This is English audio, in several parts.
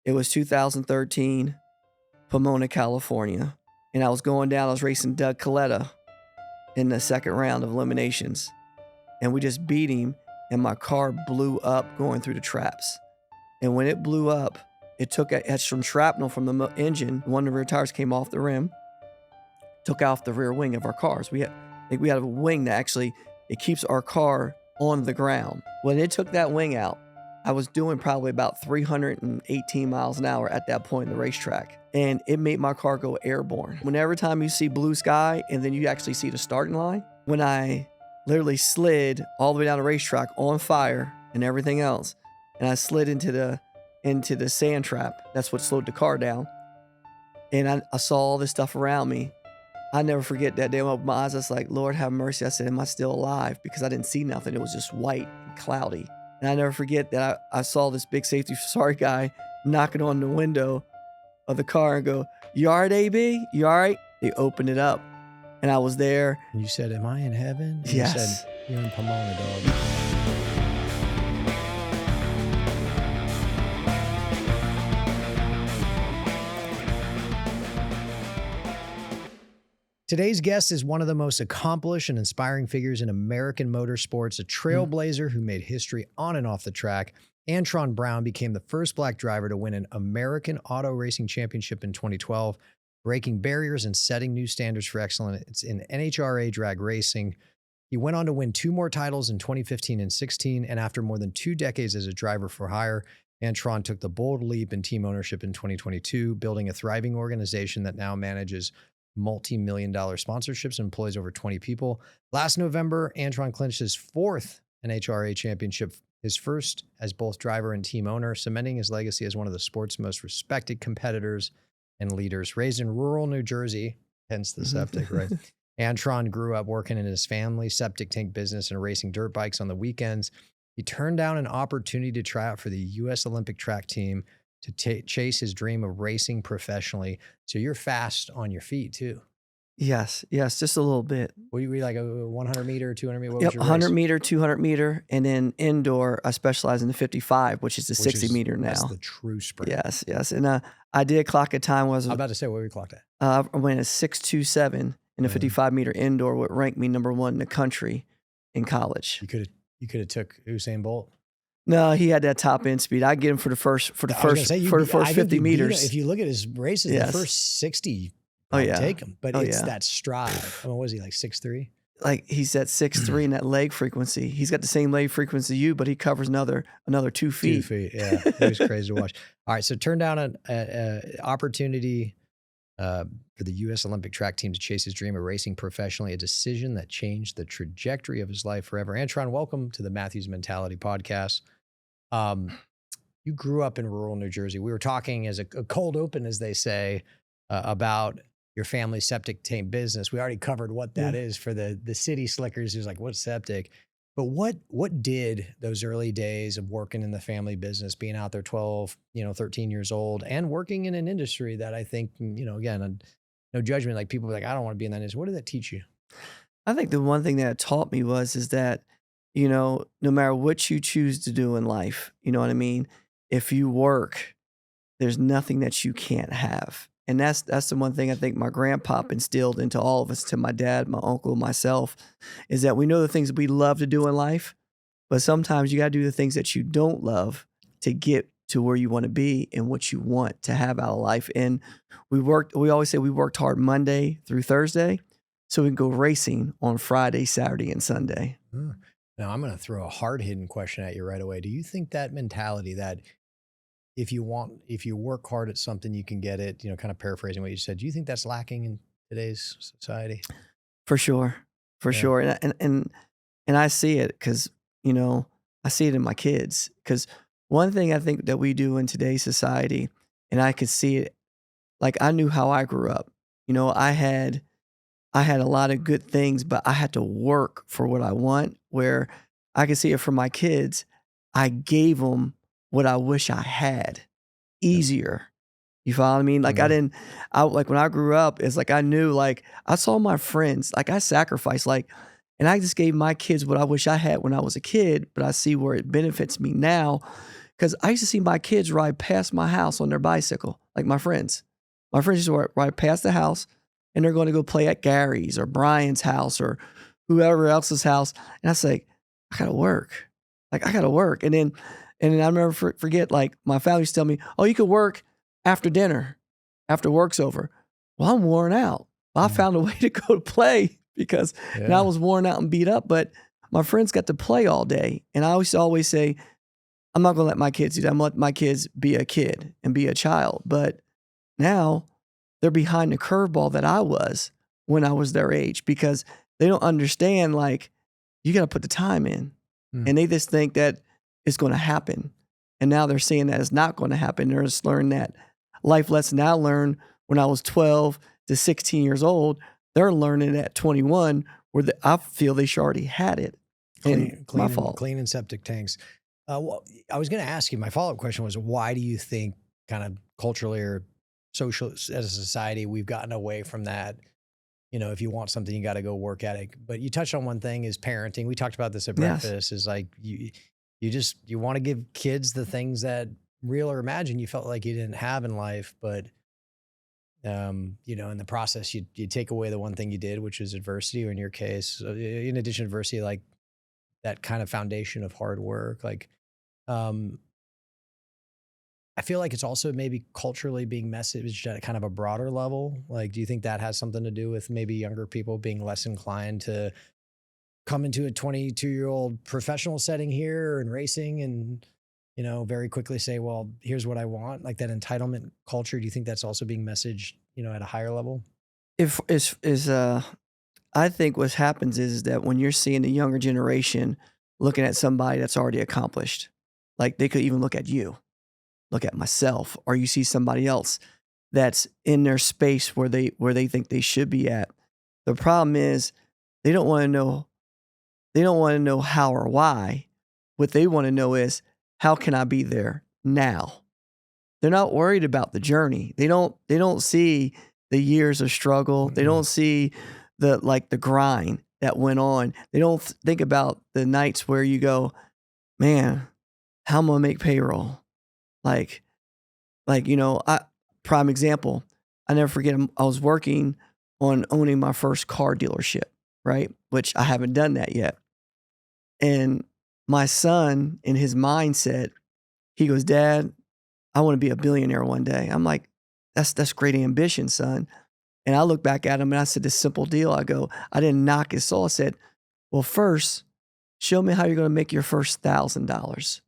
It was 2013, Pomona, California. And I was going down, I was racing Doug Coletta in the second round of eliminations. And we just beat him, and my car blew up going through the traps. And when it blew up, it had some shrapnel from the engine. One of the rear tires came off the rim, took off the rear wing of our cars. We had a wing that actually, it keeps our car on the ground. When it took that wing out, I was doing probably about 318 miles an hour at that point in the racetrack. And it made my car go airborne. Every time you see blue sky and then you actually see the starting line, when I literally slid all the way down the racetrack on fire and everything else, and I slid into the sand trap. That's what slowed the car down. And I saw all this stuff around me. I never forget that day. When I opened my eyes, I was like, Lord, have mercy. I said, am I still alive? Because I didn't see nothing. It was just white and cloudy. And I never forget that I saw this big safety sorry guy knocking on the window of the car and go, you all right, AB? You all right? They opened it up. And I was there. And you said, am I in heaven? And yes. You said, you're in Pomona, dog. Today's guest is one of the most accomplished and inspiring figures in American motorsports, a trailblazer who made history on and off the track. Antron Brown became the first black driver to win an American Auto Racing Championship in 2012, breaking barriers and setting new standards for excellence in NHRA drag racing. He went on to win 2 more titles in 2015 and 16, and after more than 2 decades as a driver for hire, Antron took the bold leap in team ownership in 2022, building a thriving organization that now manages multi-million-dollar sponsorships and employs over 20 people. Last November, Antron clinched his 4th NHRA championship, his first as both driver and team owner, cementing his legacy as one of the sport's most respected competitors and leaders. Raised in rural New Jersey, hence the Septic, right? Antron grew up working in his family's septic tank business and racing dirt bikes on the weekends. He turned down an opportunity to try out for the U.S. Olympic track team to chase his dream of racing professionally. So you're fast on your feet too. Yes, just a little bit. Were you like a 100 meter, 200 meter? What Yep, was your 100 race? meter, 200 meter, and then indoor, I specialize in the 55, which is the 60 meter now. That's the true sprint. Yes. And I did clock a time. I'm about to say, what were you clocked at? I went a 6.27 in a 55 meter indoor, what ranked me #1 in the country in college. You could have took Usain Bolt. No, he had that top end speed. I get him for the first 50 meters. If you look at his races, the first 60, take him. But it's that stride. I mean, what was he, like 6'3"? Like he's at 6'3" in that leg frequency. He's got the same leg frequency as you, but he covers another 2 feet. 2 feet, yeah. It was crazy to watch. All right, so turn down an opportunity for the U.S. Olympic track team to chase his dream of racing professionally, a decision that changed the trajectory of his life forever. Antron, welcome to the Matthews Mentality Podcast. You grew up in rural New Jersey. We were talking as a cold open, as they say, about your family's septic tank business. We already covered what that is for the city slickers who's like, what's septic? But what did those early days of working in the family business, being out there 12, 13 years old and working in an industry that I think, again, no judgment, like people are like, I don't want to be in that industry. What did that teach you? I think the one thing that it taught me is that, no matter what you choose to do in life, you know what I mean? If you work, there's nothing that you can't have. And that's the one thing I think my grandpa instilled into all of us, to my dad, my uncle, myself, is that we know the things we love to do in life, but sometimes you got to do the things that you don't love to get to where you want to be and what you want to have out of life. And we always say we worked hard Monday through Thursday so we can go racing on Friday, Saturday, and Sunday. Now I'm going to throw a hard-hitting question at you right away. Do you think that mentality that if you work hard at something, you can get it, kind of paraphrasing what you said, do you think that's lacking in today's society? For sure. And I see it because, I see it in my kids. Because one thing I think that we do in today's society, and I could see it, like I knew how I grew up. I had a lot of good things, but I had to work for what I want, where I could see it from my kids. I gave them what I wish I had easier. You follow what I mean? Like like when I grew up, it's like I knew, like I saw my friends, like I sacrificed, and I just gave my kids what I wish I had when I was a kid, but I see where it benefits me now. Because I used to see my kids ride past my house on their bicycle, like my friends. My friends used to ride past the house, and they're going to go play at Gary's or Brian's house or whoever else's house. And I say, I gotta work. Like, I gotta work. And then I remember forget, like, my family used to tell me, oh, you could work after dinner, after work's over. Well, I'm worn out. I found a way to go to play because now I was worn out and beat up, but my friends got to play all day. And I always say, I'm not gonna let my kids do that. I'm gonna let my kids be a kid and be a child. But now they're behind the curveball that I was when I was their age because they don't understand, like, you got to put the time in. And they just think that it's going to happen. And now they're seeing that it's not going to happen. They're just learning that life lesson I learned when I was 12 to 16 years old. They're learning at 21 where I feel they should already had it. My fault. Clean and septic tanks. Well, I was going to ask you, my follow-up question was, why do you think kind of culturally or social as a society, we've gotten away from that? You know, if you want something, you got to go work at it. But you touched on one thing is parenting. We talked about this at breakfast. Is like you want to give kids the things that real or imagined you felt like you didn't have in life, but you know, in the process, you take away the one thing you did, which is adversity. Or in your case, in addition to adversity, like that kind of foundation of hard work. Like, I feel like it's also maybe culturally being messaged at kind of a broader level. Like, do you think that has something to do with maybe younger people being less inclined to come into a 22-year-old professional setting here and racing and, you know, very quickly say, well, here's what I want, like that entitlement culture? Do you think that's also being messaged, you know, at a higher level? I think what happens is that when you're seeing the younger generation looking at somebody that's already accomplished, like they could even look at you, look at myself, or you see somebody else that's in their space where they think they should be at. The problem is they don't want to know how or why. What they want to know is, how can I be there now? They're not worried about the journey. They don't see the years of struggle. They don't see the grind that went on. They don't think about the nights where you go, man, how am I gonna make payroll? Like, you know, prime example, I never forget, I was working on owning my first car dealership, right? Which I haven't done that yet. And my son, in his mindset, he goes, Dad, I want to be a billionaire one day. I'm like, that's great ambition, son. And I look back at him and I said, this simple deal. I go, I didn't knock his soul. I said, well, first, show me how you're going to make your first $1,000.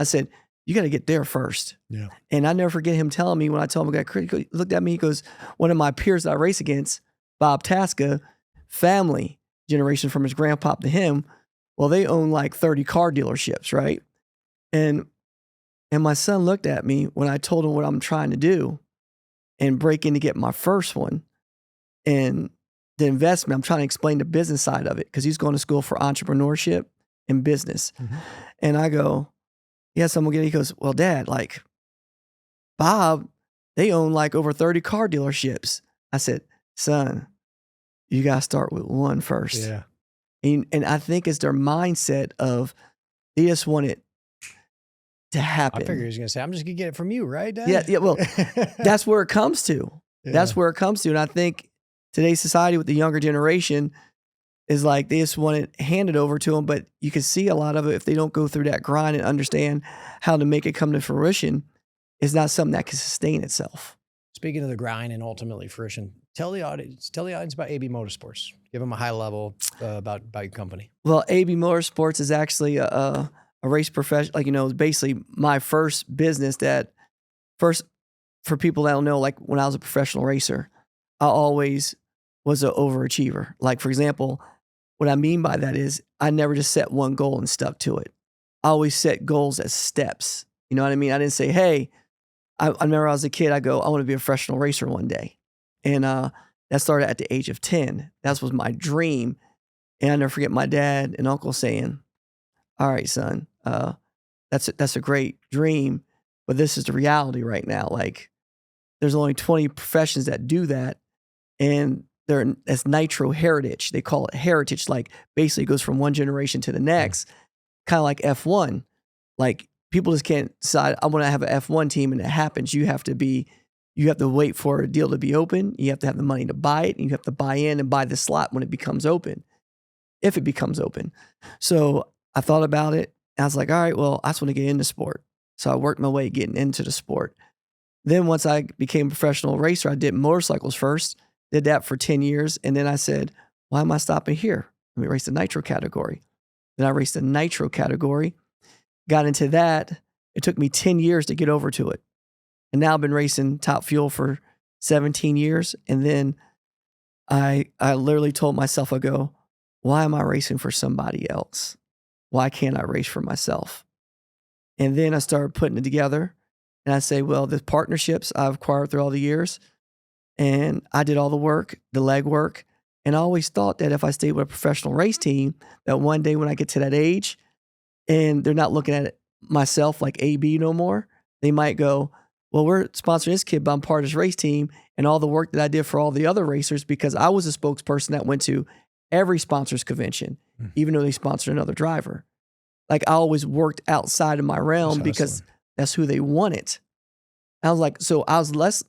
I said, you got to get there first. Yeah. And I never forget him telling me when I told him I got critical, he looked at me, he goes, one of my peers that I race against, Bob Tasca, family generation from his grandpa to him, well, they own like 30 car dealerships, right? And my son looked at me when I told him what I'm trying to do and break in to get my first one. And the investment, I'm trying to explain the business side of it because he's going to school for entrepreneurship and business. And I go, yes, I'm gonna get it. He goes, well, Dad, like, Bob, they own like over 30 car dealerships. I said, son, you gotta start with one first. Yeah. And I think it's their mindset of they just want it to happen. I figured he was gonna say, I'm just gonna get it from you, right, Dad? Yeah, well, that's where it comes to. Yeah. That's where it comes to. And I think today's society with the younger generation is like they just want it handed over to them, but you can see a lot of it if they don't go through that grind and understand how to make it come to fruition. It's not something that can sustain itself. Speaking of the grind and ultimately fruition, tell the audience about AB Motorsports. Give them a high level about your company. Well, AB Motorsports is actually a race profession. Like, you know, basically my first business for people that don't know, like when I was a professional racer, I always was an overachiever. Like, for example, what I mean by that is I never just set one goal and stuck to it. I always set goals as steps. You know what I mean? I didn't say, hey, I remember I was a kid, I go, I want to be a professional racer one day. And that started at the age of 10. That was my dream. And I never forget my dad and uncle saying, all right, son, that's a great dream, but this is the reality right now. Like, there's only 20 professions that do that. And that's nitro heritage. They call it heritage. Like, basically it goes from one generation to the next, kind of like F1. Like, people just can't decide, I want to have an F1 team, and it happens. You have to wait for a deal to be open. You have to have the money to buy it. And you have to buy in and buy the slot when it becomes open, if it becomes open. So I thought about it. And I was like, all right, well, I just want to get into sport. So I worked my way getting into the sport. Then once I became a professional racer, I did motorcycles first, did that for 10 years. And then I said, why am I stopping here? Let me race the nitro category. Then I raced the nitro category, got into that. It took me 10 years to get over to it. And now I've been racing Top Fuel for 17 years. And then I literally told myself, I go, why am I racing for somebody else? Why can't I race for myself? And then I started putting it together. And I say, well, the partnerships I've acquired through all the years, and I did all the work, the leg work. And I always thought that if I stayed with a professional race team, that one day when I get to that age and they're not looking at it myself like AB no more, they might go, well, we're sponsoring this kid, but I'm part of this race team, and all the work that I did for all the other racers, because I was a spokesperson that went to every sponsors convention, even though they sponsored another driver. Like, I always worked outside of my realm because that's who they wanted. I was like, so I was less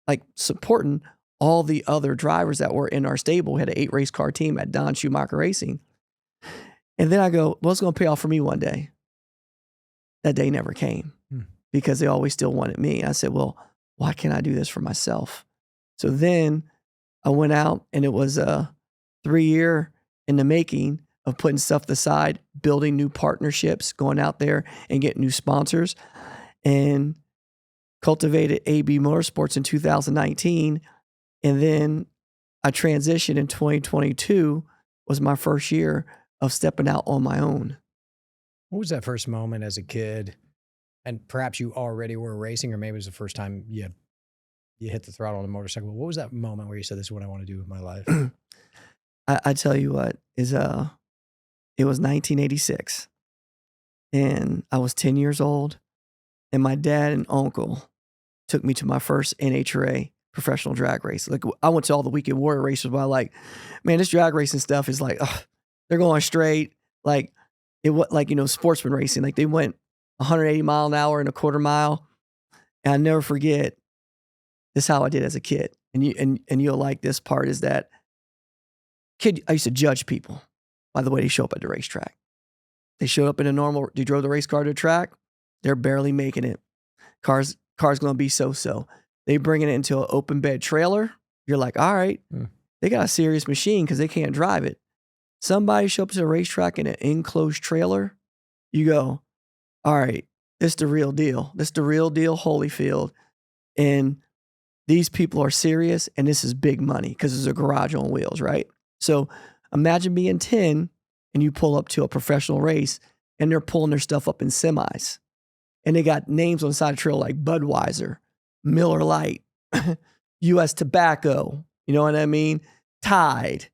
like supporting all the other drivers that were in our stable. We had an 8 race car team at Don Schumacher Racing. And then I go, well, it's going to pay off for me one day. That day never came because they always still wanted me. I said, well, why can't I do this for myself? So then I went out, and it was a 3-year in the making of putting stuff aside, building new partnerships, going out there and getting new sponsors, and cultivated AB Motorsports in 2019. And then I transitioned in 2022 was my first year of stepping out on my own. What was that first moment as a kid? And perhaps you already were racing, or maybe it was the first time you hit the throttle on a motorcycle. What was that moment where you said, this is what I want to do with my life? I tell you what, it was 1986, and I was 10 years old, and my dad and uncle took me to my first NHRA professional drag race. Like, I went to all the Weekend Warrior races, but I like, man, this drag racing stuff is like, they're going straight. Like, it was like, sportsman racing. Like, they went 180 mile an hour in a quarter mile. And I never forget, this is how I did as a kid. And you'll like this part, is that kid, I used to judge people by the way they show up at the racetrack. They showed up in a normal, they drove the race car to the track, they're barely making it. Car's going to be so-so. They bring it into an open bed trailer. You're like, all right, they got a serious machine because they can't drive it. Somebody show up to the racetrack in an enclosed trailer. You go, all right, this is the real deal. This is the real deal, Holyfield. And these people are serious, and this is big money because there's a garage on wheels, right? So imagine being 10 and you pull up to a professional race and they're pulling their stuff up in semis. And they got names on the side of the trail like Budweiser, Miller Lite, U.S. Tobacco, you know what I mean? Tide,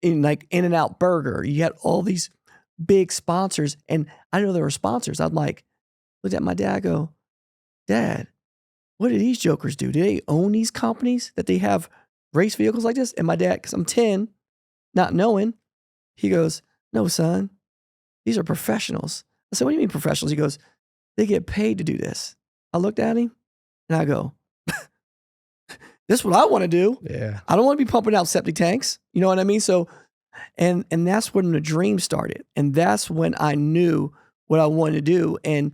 like In-N-Out Burger. You had all these big sponsors, and I didn't know they were sponsors. I'm like, looked at my dad, I go, Dad, what do these jokers do? Do they own these companies that they have race vehicles like this? And my dad, because I'm 10, not knowing, he goes, no, son, these are professionals. I said, what do you mean professionals? He goes, they get paid to do this. I looked at him and I go, this is what I want to do. Yeah. I don't want to be pumping out septic tanks. You know what I mean? So, and that's when the dream started. And that's when I knew what I wanted to do. And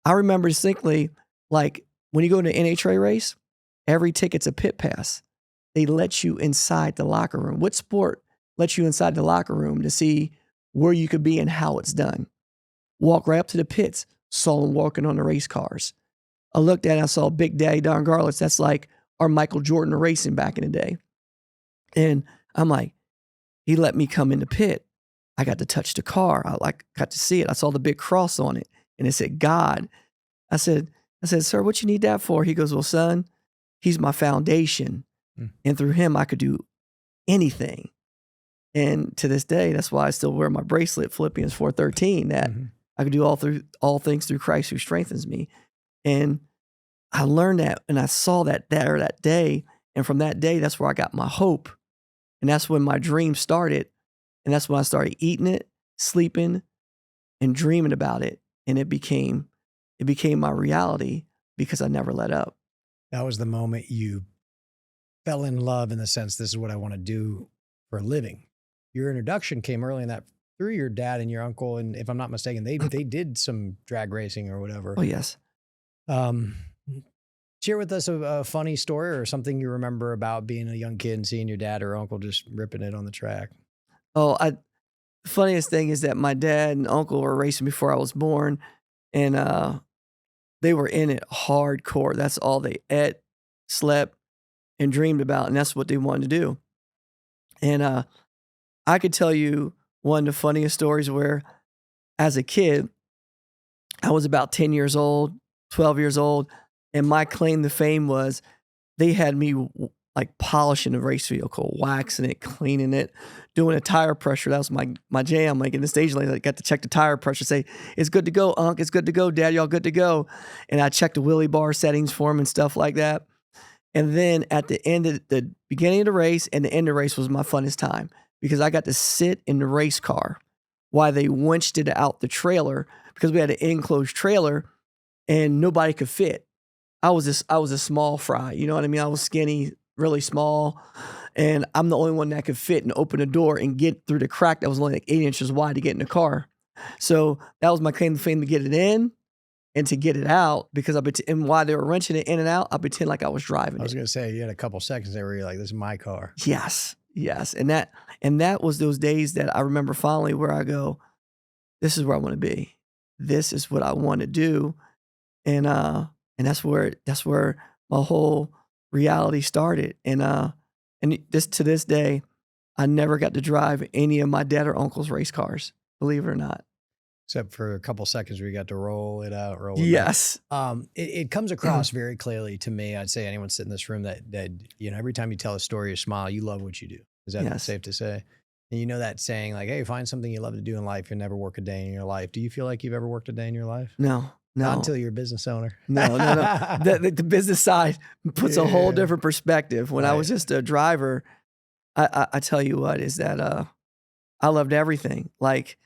I remember distinctly, like, when you go to an NHRA race, every ticket's a pit pass. They let you inside the locker room. What sport lets you inside the locker room to see where you could be and how it's done? Walk right up to the pits, saw them walking on the race cars. I looked at it, I saw Big Daddy Don Garlitz. That's like our Michael Jordan racing back in the day. And I'm like, he let me come in the pit. I got to touch the car. I got to see it. I saw the big cross on it, and it said God. I said, sir, what you need that for? He goes, well, son, he's my foundation. And through him, I could do anything. And to this day, that's why I still wear my bracelet, Philippians 4:13, that I could do all things through Christ who strengthens me. And I learned that, and I saw that day. And from that day, that's where I got my hope. And that's when my dream started. And that's when I started eating it, sleeping, and dreaming about it. And it became it became my reality because I never let up. That was the moment you fell in love in the sense, this is what I want to do for a living. Your introduction came early in that through your dad and your uncle. And if I'm not mistaken, they did some drag racing or whatever. Oh, yes. Share with us a funny story or something you remember about being a young kid and seeing your dad or uncle just ripping it on the track. Oh, the funniest thing is that my dad and uncle were racing before I was born, and they were in it hardcore. That's all they ate, slept, and dreamed about, and that's what they wanted to do. And I could tell you one of the funniest stories where, as a kid, I was about 10 years old, 12 years old, and my claim to fame was they had me like polishing a race vehicle, waxing it, cleaning it, doing a tire pressure. That was my jam. Like in the stage lane, I got to check the tire pressure, say, it's good to go, Unc, it's good to go, Dad, y'all good to go. And I checked the wheelie bar settings for them and stuff like that. And then at the end of the beginning of the race and the end of the race was my funnest time because I got to sit in the race car while they winched it out the trailer because we had an enclosed trailer and nobody could fit. I was a small fry, you know what I mean? I was skinny, really small, and I'm the only one that could fit and open the door and get through the crack that was only like 8 inches wide to get in the car. So that was my claim to fame, to get it in and to get it out, because and while they were wrenching it in and out, I pretend like I was driving it. I was going to say, you had a couple seconds there where you're like, this is my car. Yes. And that was those days that I remember fondly where I go, this is where I want to be. This is what I want to do. And that's where my whole reality started. And to this day, I never got to drive any of my dad or uncle's race cars, believe it or not. Except for a couple seconds where you got to roll it out. Yes. It comes across very clearly to me. I'd say anyone sitting in this room that every time you tell a story, you smile, you love what you do. Is that safe to say? And you know that saying like, hey, find something you love to do in life. You'll never work a day in your life. Do you feel like you've ever worked a day in your life? No. Not until you're a business owner. No. The business side puts a whole different perspective. When I was just a driver, I tell you what, is that I loved everything. Like,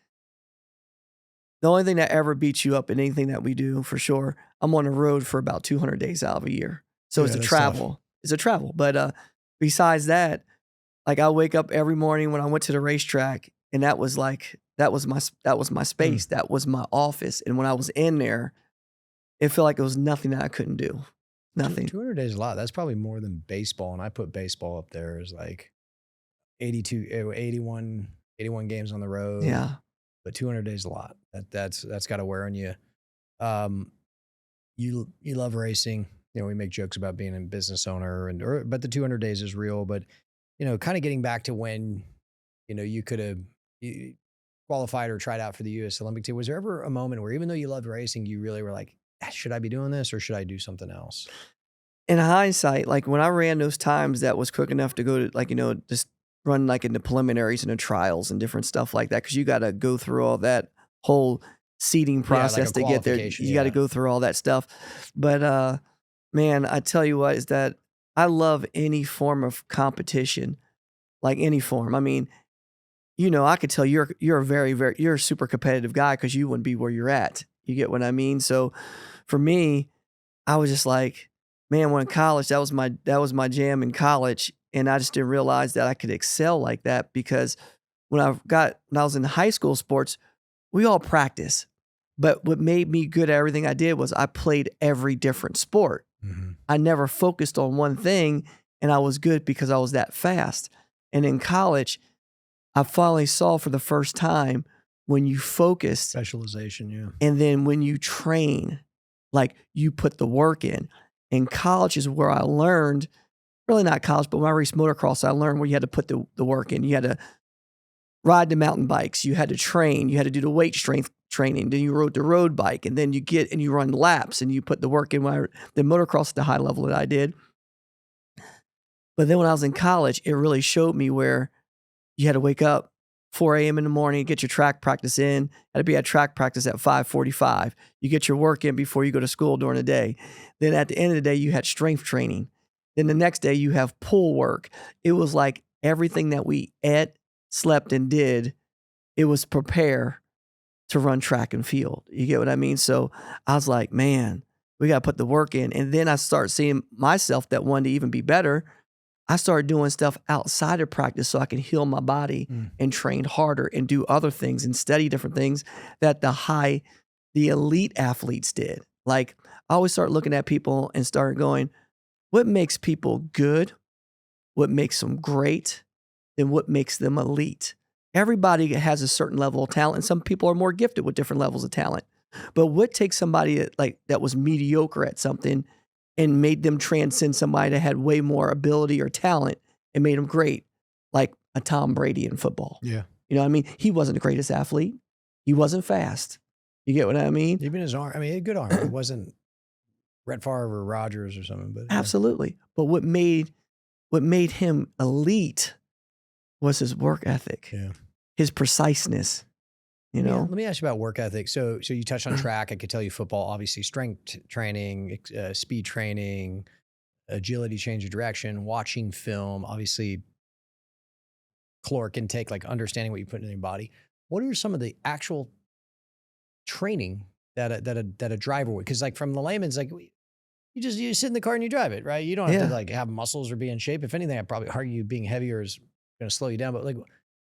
the only thing that ever beats you up in anything that we do, for sure, I'm on the road for about 200 days out of a year. So it's a travel. Tough. It's a travel. But besides that, like I wake up every morning when I went to the racetrack, and that was my space. That was my office. And when I was in there, it felt like it was nothing that I couldn't do. Nothing. 200 days is a lot. That's probably more than baseball. And I put baseball up there as like 81 games on the road. Yeah. But 200 days is a lot. That's got to wear on you. You love racing. You know, we make jokes about being a business owner, but the 200 days is real. But kind of getting back to when you could have qualified or tried out for the U.S. Olympic team. Was there ever a moment where, even though you loved racing, you really were like, should I be doing this or should I do something else? In hindsight, like when I ran those times that was quick enough to go to just run like in the preliminaries and the trials and different stuff like that, because you got to go through all that whole seeding process to get there. You got to go through all that stuff. But man, I tell you what, is that I love any form of competition, like any form. I mean, I could tell you're a super competitive guy because you wouldn't be where you're at. You get what I mean? So for me, I was just like, man, when in college, that was my jam in college. And I just didn't realize that I could excel like that, because when I was in high school sports, we all practice. But what made me good at everything I did was I played every different sport. Mm-hmm. I never focused on one thing, and I was good because I was that fast. And in college, I finally saw for the first time when you focus. Specialization, yeah. And then when you train, like you put the work in. And college is where I learned, really not college, but when I raced motocross, I learned where you had to put the work in. You had to ride the mountain bikes. You had to train. You had to do the weight strength training. Then you rode the road bike. And then you run laps and you put the work in. The motocross at the high level that I did. But then when I was in college, it really showed me where you had to wake up 4 a.m. in the morning, get your track practice in. Had to be at track practice at 5:45. You get your work in before you go to school during the day. Then at the end of the day, you had strength training. Then the next day you have pull work. It was like everything that we ate, slept, and did, it was prepare to run track and field. You get what I mean? So I was like, man, we got to put the work in. And then I start seeing myself that wanted to even be better. I started doing stuff outside of practice so I can heal my body and train harder and do other things and study different things that the elite athletes did. Like, I always start looking at people and start going, what makes people good? What makes them great? And what makes them elite? Everybody has a certain level of talent, and some people are more gifted with different levels of talent. But what takes somebody that was mediocre at something and made them transcend somebody that had way more ability or talent and made them great, like a Tom Brady in football? Yeah. You know what I mean? He wasn't the greatest athlete. He wasn't fast. You get what I mean? Even his arm. I mean, he had a good arm. It wasn't Brett Favre or Rodgers or something. But absolutely. But what made him elite was his work ethic, his preciseness. You know. Let me ask you about work ethic. So you touched on track. I could tell you football, obviously strength training, speed training, agility, change of direction, watching film, obviously caloric intake, like understanding what you put in your body. What are some of the actual training that a driver would? Because like from the layman's, like you sit in the car and you drive it, right? You don't have to like have muscles or be in shape. If anything, I'd probably argue being heavier is going to slow you down. But like,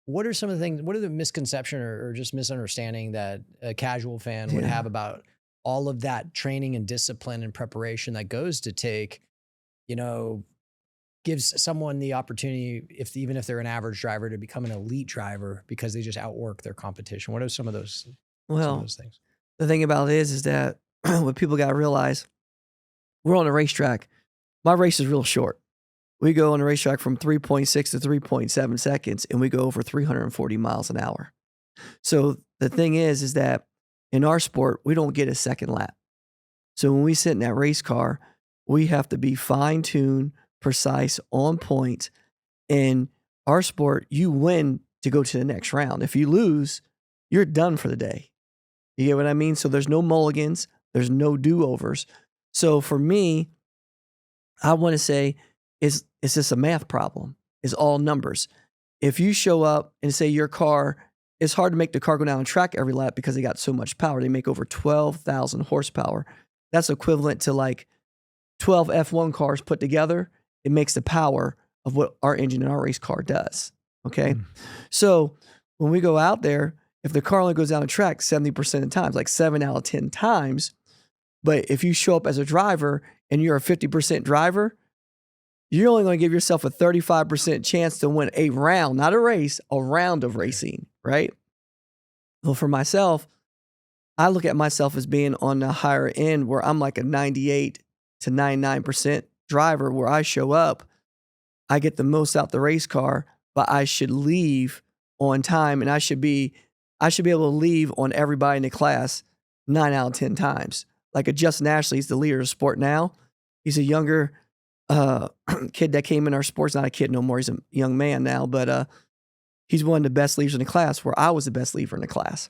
what are some of the things, what are the misconception or just misunderstanding that a casual fan would have about all of that training and discipline and preparation that goes to take, gives someone the opportunity, even if they're an average driver, to become an elite driver because they just outwork their competition? What are some of those things? The thing about it is that what people got to realize, we're on a racetrack. My race is real short. We go on a racetrack from 3.6 to 3.7 seconds, and we go over 340 miles an hour. So the thing is that in our sport, we don't get a second lap. So when we sit in that race car, we have to be fine-tuned, precise, on point. In our sport, you win to go to the next round. If you lose, you're done for the day. You get what I mean? So there's no mulligans. There's no do-overs. So for me, I want to say, it's just a math problem. It's all numbers. If you show up and say your car, it's hard to make the car go down the track every lap because they got so much power. They make over 12,000 horsepower. That's equivalent to like 12 F1 cars put together. It makes the power of what our engine in our race car does. Okay. So when we go out there, if the car only goes down the track 70% of the times, like 7 out of 10 times, but if you show up as a driver and you're a 50% driver, you're only going to give yourself a 35% chance to win a round, not a race, a round of racing, right? Well, for myself, I look at myself as being on the higher end where I'm like a 98 to 99% driver where I show up, I get the most out the race car, but I should leave on time and I should be able to leave on everybody in the class 9 out of 10 times. Like a Justin Ashley, he's the leader of sport now. He's a younger kid that came in our sports, not a kid no more. He's a young man now, but he's one of the best leavers in the class where I was the best leaver in the class.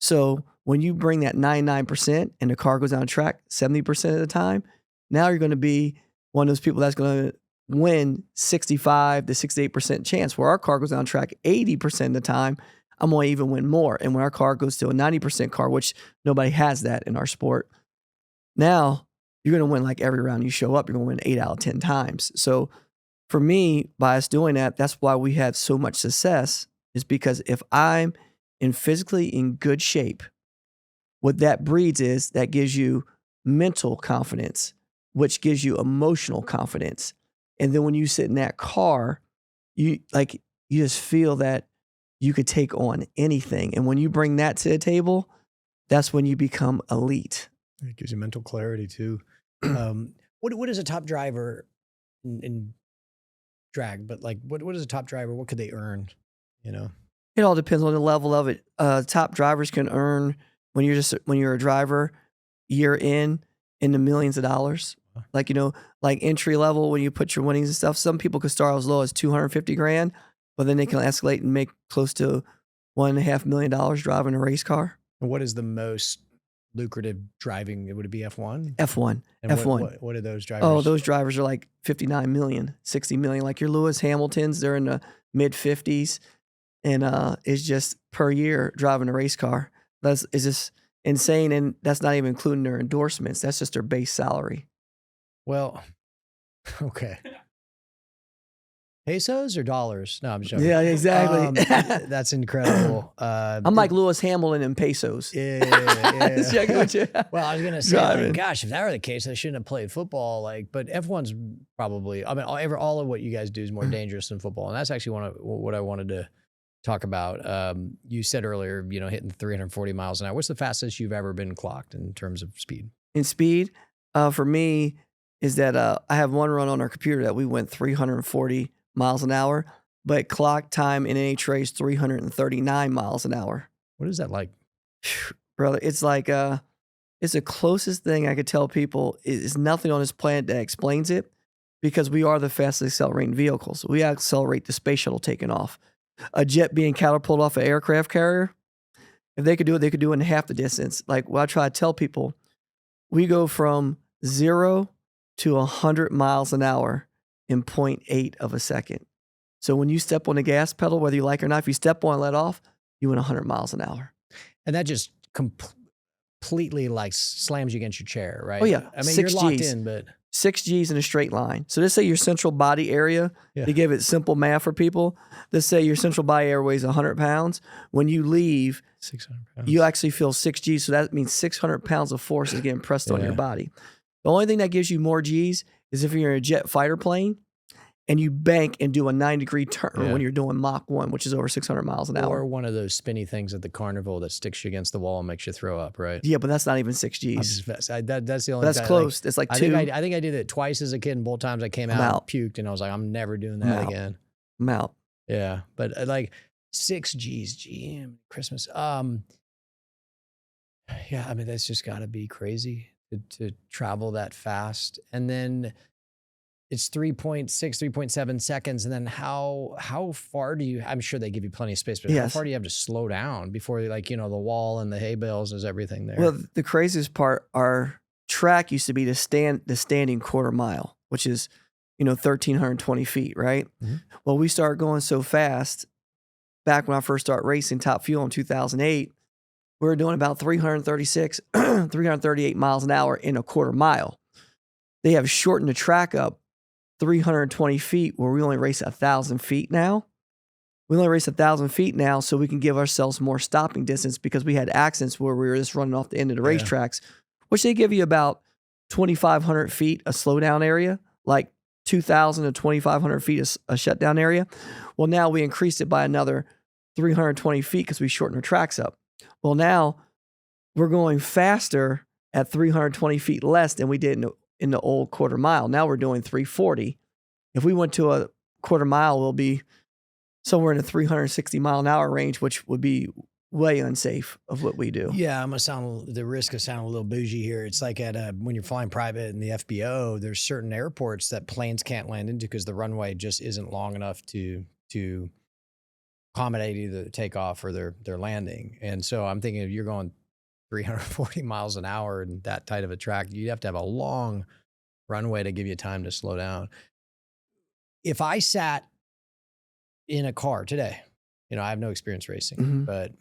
So when you bring that 99% and the car goes down the track 70% of the time, now you're going to be one of those people that's going to win 65 to 68% chance where our car goes down the track 80% of the time. I'm going to even win more. And when our car goes to a 90% car, which nobody has that in our sport, now you're going to win like every round you show up. You're going to win 8 out of 10 times. So for me, by us doing that, that's why we have so much success, is because if I'm physically in good shape, what that breeds is that gives you mental confidence, which gives you emotional confidence. And then when you sit in that car, you just feel that you could take on anything. And when you bring that to the table, that's when you become elite. It gives you mental clarity too. What is a top driver in drag? But like, what is a top driver? What could they earn? It all depends on the level of it. Top drivers can earn when you're a driver year in the millions of dollars. Like, like entry level, when you put your winnings and stuff, some people could start as low as 250 grand, but then they can escalate and make close to $1.5 million driving a race car. And what is the most lucrative driving? Would it be F1? F1. And F1. What are those drivers? Oh, those drivers are like 59 million, 60 million. Like your Lewis Hamiltons, they're in the mid 50s. And it's just per year driving a race car. Is just insane, and that's not even including their endorsements. That's just their base salary. Well, okay. Pesos or dollars? No, I'm joking. Yeah, exactly. That's incredible. I'm like Lewis Hamilton in pesos. Yeah. Just checking with you. Well, I was gonna say, like, gosh, if that were the case, I shouldn't have played football. Like, but F1's probably. I mean, all of what you guys do is more dangerous than football, and that's actually what I wanted to talk about. You said earlier, hitting 340 miles an hour. What's the fastest you've ever been clocked in terms of speed? In speed, for me, is that I have one run on our computer that we went 340 miles an hour, but clock time in NHRA is 339 miles an hour. What is that like? Brother, it's like it's the closest thing I could tell people. Is nothing on this planet that explains it, because we are the fastest accelerating vehicles. We accelerate the space shuttle taking off. A jet being catapulted off an aircraft carrier, if they could do it, they could do it in half the distance. Like what I try to tell people, we go from 0 to 100 miles an hour in 0.8 of a second. So when you step on the gas pedal, whether you like it or not, if you step on and let off, you went 100 miles an hour. And that just completely like slams you against your chair, right? Oh yeah. I mean, you're locked in, but 6 Gs in a straight line. So let's say your central body area, to give it simple math for people, let's say your central body area weighs 100 pounds. When you leave, 600 pounds. You actually feel 6 Gs. So that means 600 pounds of force is getting pressed on your body. The only thing that gives you more Gs is if you're in a jet fighter plane and you bank and do a 9-degree turn when you're doing Mach 1, which is over 600 miles an hour. Or one of those spinny things at the carnival that sticks you against the wall and makes you throw up, right? Yeah, but that's not even 6 Gs. That's the only. That's close. It's like 2. I think I did it twice as a kid, and both times I came out and puked, and I was like, I'm never doing that again. I'm out. Yeah, but like 6 Gs, GM, Christmas. Yeah, I mean, that's just got to be crazy to travel that fast. And then it's 3.6, 3.7 seconds. And then how far do you, I'm sure they give you plenty of space, but how far do you have to slow down before, like, the wall and the hay bales is everything there? Well, the craziest part, our track used to be the standing quarter mile, which is, 1,320 feet, right? Mm-hmm. Well, we started going so fast back when I first started racing Top Fuel in 2008, we were doing about 336, 338 miles an hour in a quarter mile. They have shortened the track up 320 feet where we only race 1,000 feet now. We only race 1,000 feet now so we can give ourselves more stopping distance, because we had accidents where we were just running off the end of the racetracks, which they give you about 2,500 feet a slowdown area, like 2,000 to 2,500 feet a shutdown area. Well, now we increased it by another 320 feet because we shortened our tracks up. Well, now we're going faster at 320 feet less than we did in the old quarter mile. Now we're doing 340. If we went to a quarter mile, we'll be somewhere in the 360 mile an hour range, which would be way unsafe of what we do. Yeah, I'm gonna the risk of sounding a little bougie here. It's like when you're flying private in the FBO, there's certain airports that planes can't land into because the runway just isn't long enough to accommodate either the takeoff or their landing. And so I'm thinking, if you're going 340 miles an hour and that tight of a track, you'd have to have a long runway to give you time to slow down. If I sat in a car today, I have no experience racing, but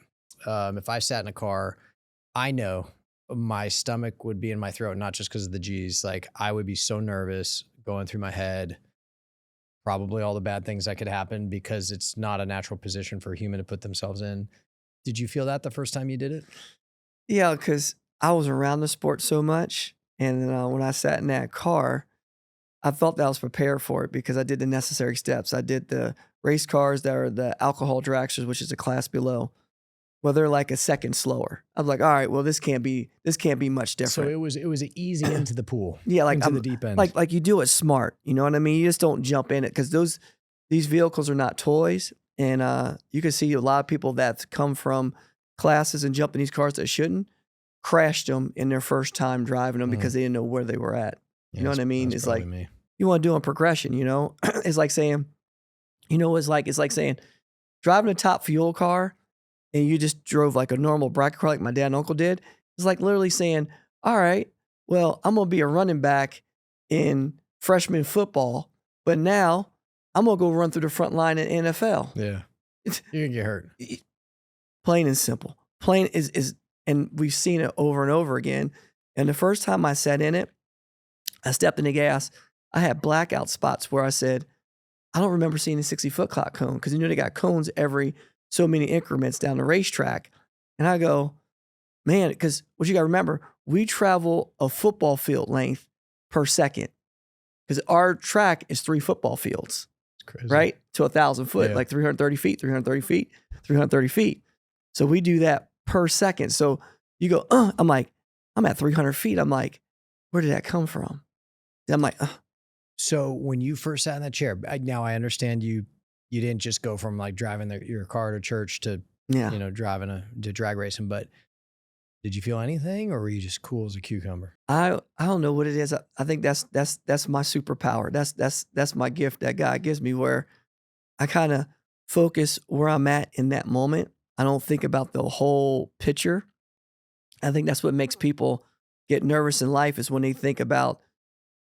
if I sat in a car, I know my stomach would be in my throat, not just because of the G's. Like, I would be so nervous going through my head, probably all the bad things that could happen, because it's not a natural position for a human to put themselves in. Did you feel that the first time you did it? Yeah, because I was around the sport so much. And when I sat in that car, I felt that I was prepared for it because I did the necessary steps. I did the race cars that are the alcohol dragsters, which is a class below. Well, they're like a second slower. I was like, all right, well, this can't be much different. So it was an easy into the pool. Yeah, like into the deep end. Like you do it smart. You know what I mean? You just don't jump in it, because these vehicles are not toys. And you can see a lot of people that come from classes and jump in these cars that shouldn't, crashed them in their first time driving them because they didn't know where they were at. You know what I mean? It's like me. You want to do a progression. It's like saying, it's like saying driving a Top Fuel car and you just drove like a normal bracket car like my dad and uncle did. It's like literally saying, all right, well, I'm going to be a running back in freshman football, but now I'm going to go run through the front line in NFL. Yeah. You're going to get hurt. Plain and simple. Plain is And we've seen it over and over again. And the first time I sat in it, I stepped in the gas. I had blackout spots where I said, I don't remember seeing a 60-foot clock cone, because they got cones every so many increments down the racetrack. And I go, man, because what you got to remember, we travel a football field length per second, because our track is 3 football fields, right? To 1,000 foot, like 330 feet, 330 feet, 330 feet. So we do that per second. So you go, I'm like, I'm at 300 feet. I'm like, where did that come from? And I'm like, So when you first sat in that chair, now I understand you didn't just go from like driving your car to church to, driving to drag racing, but did you feel anything, or were you just cool as a cucumber? I don't know what it is. I think that's my superpower. That's my gift that God gives me, where I kind of focus where I'm at in that moment. I don't think about the whole picture. I think that's what makes people get nervous in life, is when they think about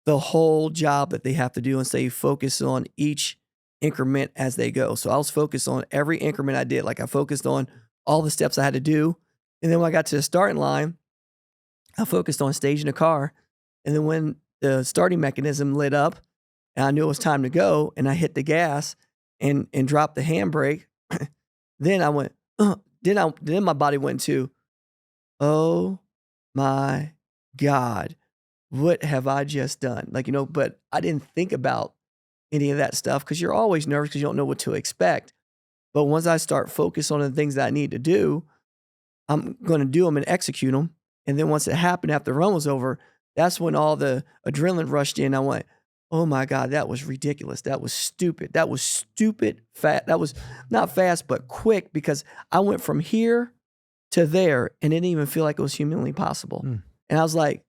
the whole job that they have to do and stay focused on each increment as they go. So I was focused on every increment I did. Like, I focused on all the steps I had to do. And then when I got to the starting line, I focused on staging the car. And then when the starting mechanism lit up and I knew it was time to go, and I hit the gas and dropped the handbrake, then I went, then my body went to, oh my God, what have I just done? Like, but I didn't think about any of that stuff, because you're always nervous because you don't know what to expect. But once I start focused on the things that I need to do, I'm going to do them and execute them. And then once it happened, after the run was over, that's when all the adrenaline rushed in. I went, oh my God, that was ridiculous. That was stupid. That was stupid fast. That was not fast, but quick, because I went from here to there and it didn't even feel like it was humanly possible. And I was like,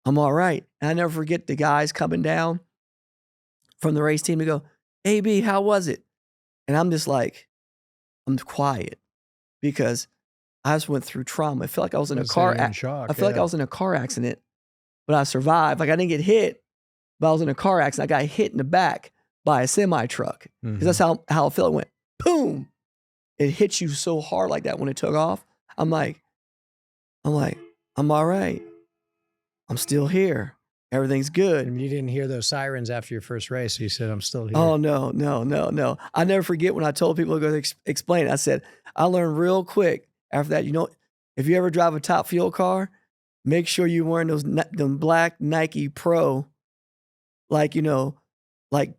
I'm all right. And I never forget the guys coming down from the race team to go, AB, how was it? And I'm just like, I'm quiet, because I just went through trauma. I felt like I was in a car. I feel like I was in a car accident, but I survived. Like, I didn't get hit, but I was in a car accident. I got hit in the back by a semi truck, because that's how I felt. It went boom. It hits you so hard like that when it took off. I'm like, I'm all right. I'm still here. Everything's good. And you didn't hear those sirens after your first race. So you said, I'm still here. Oh, no. I never forget when I told people to go explain it. I said, I learned real quick after that, if you ever drive a top fuel car, make sure you're wearing them black Nike Pro, like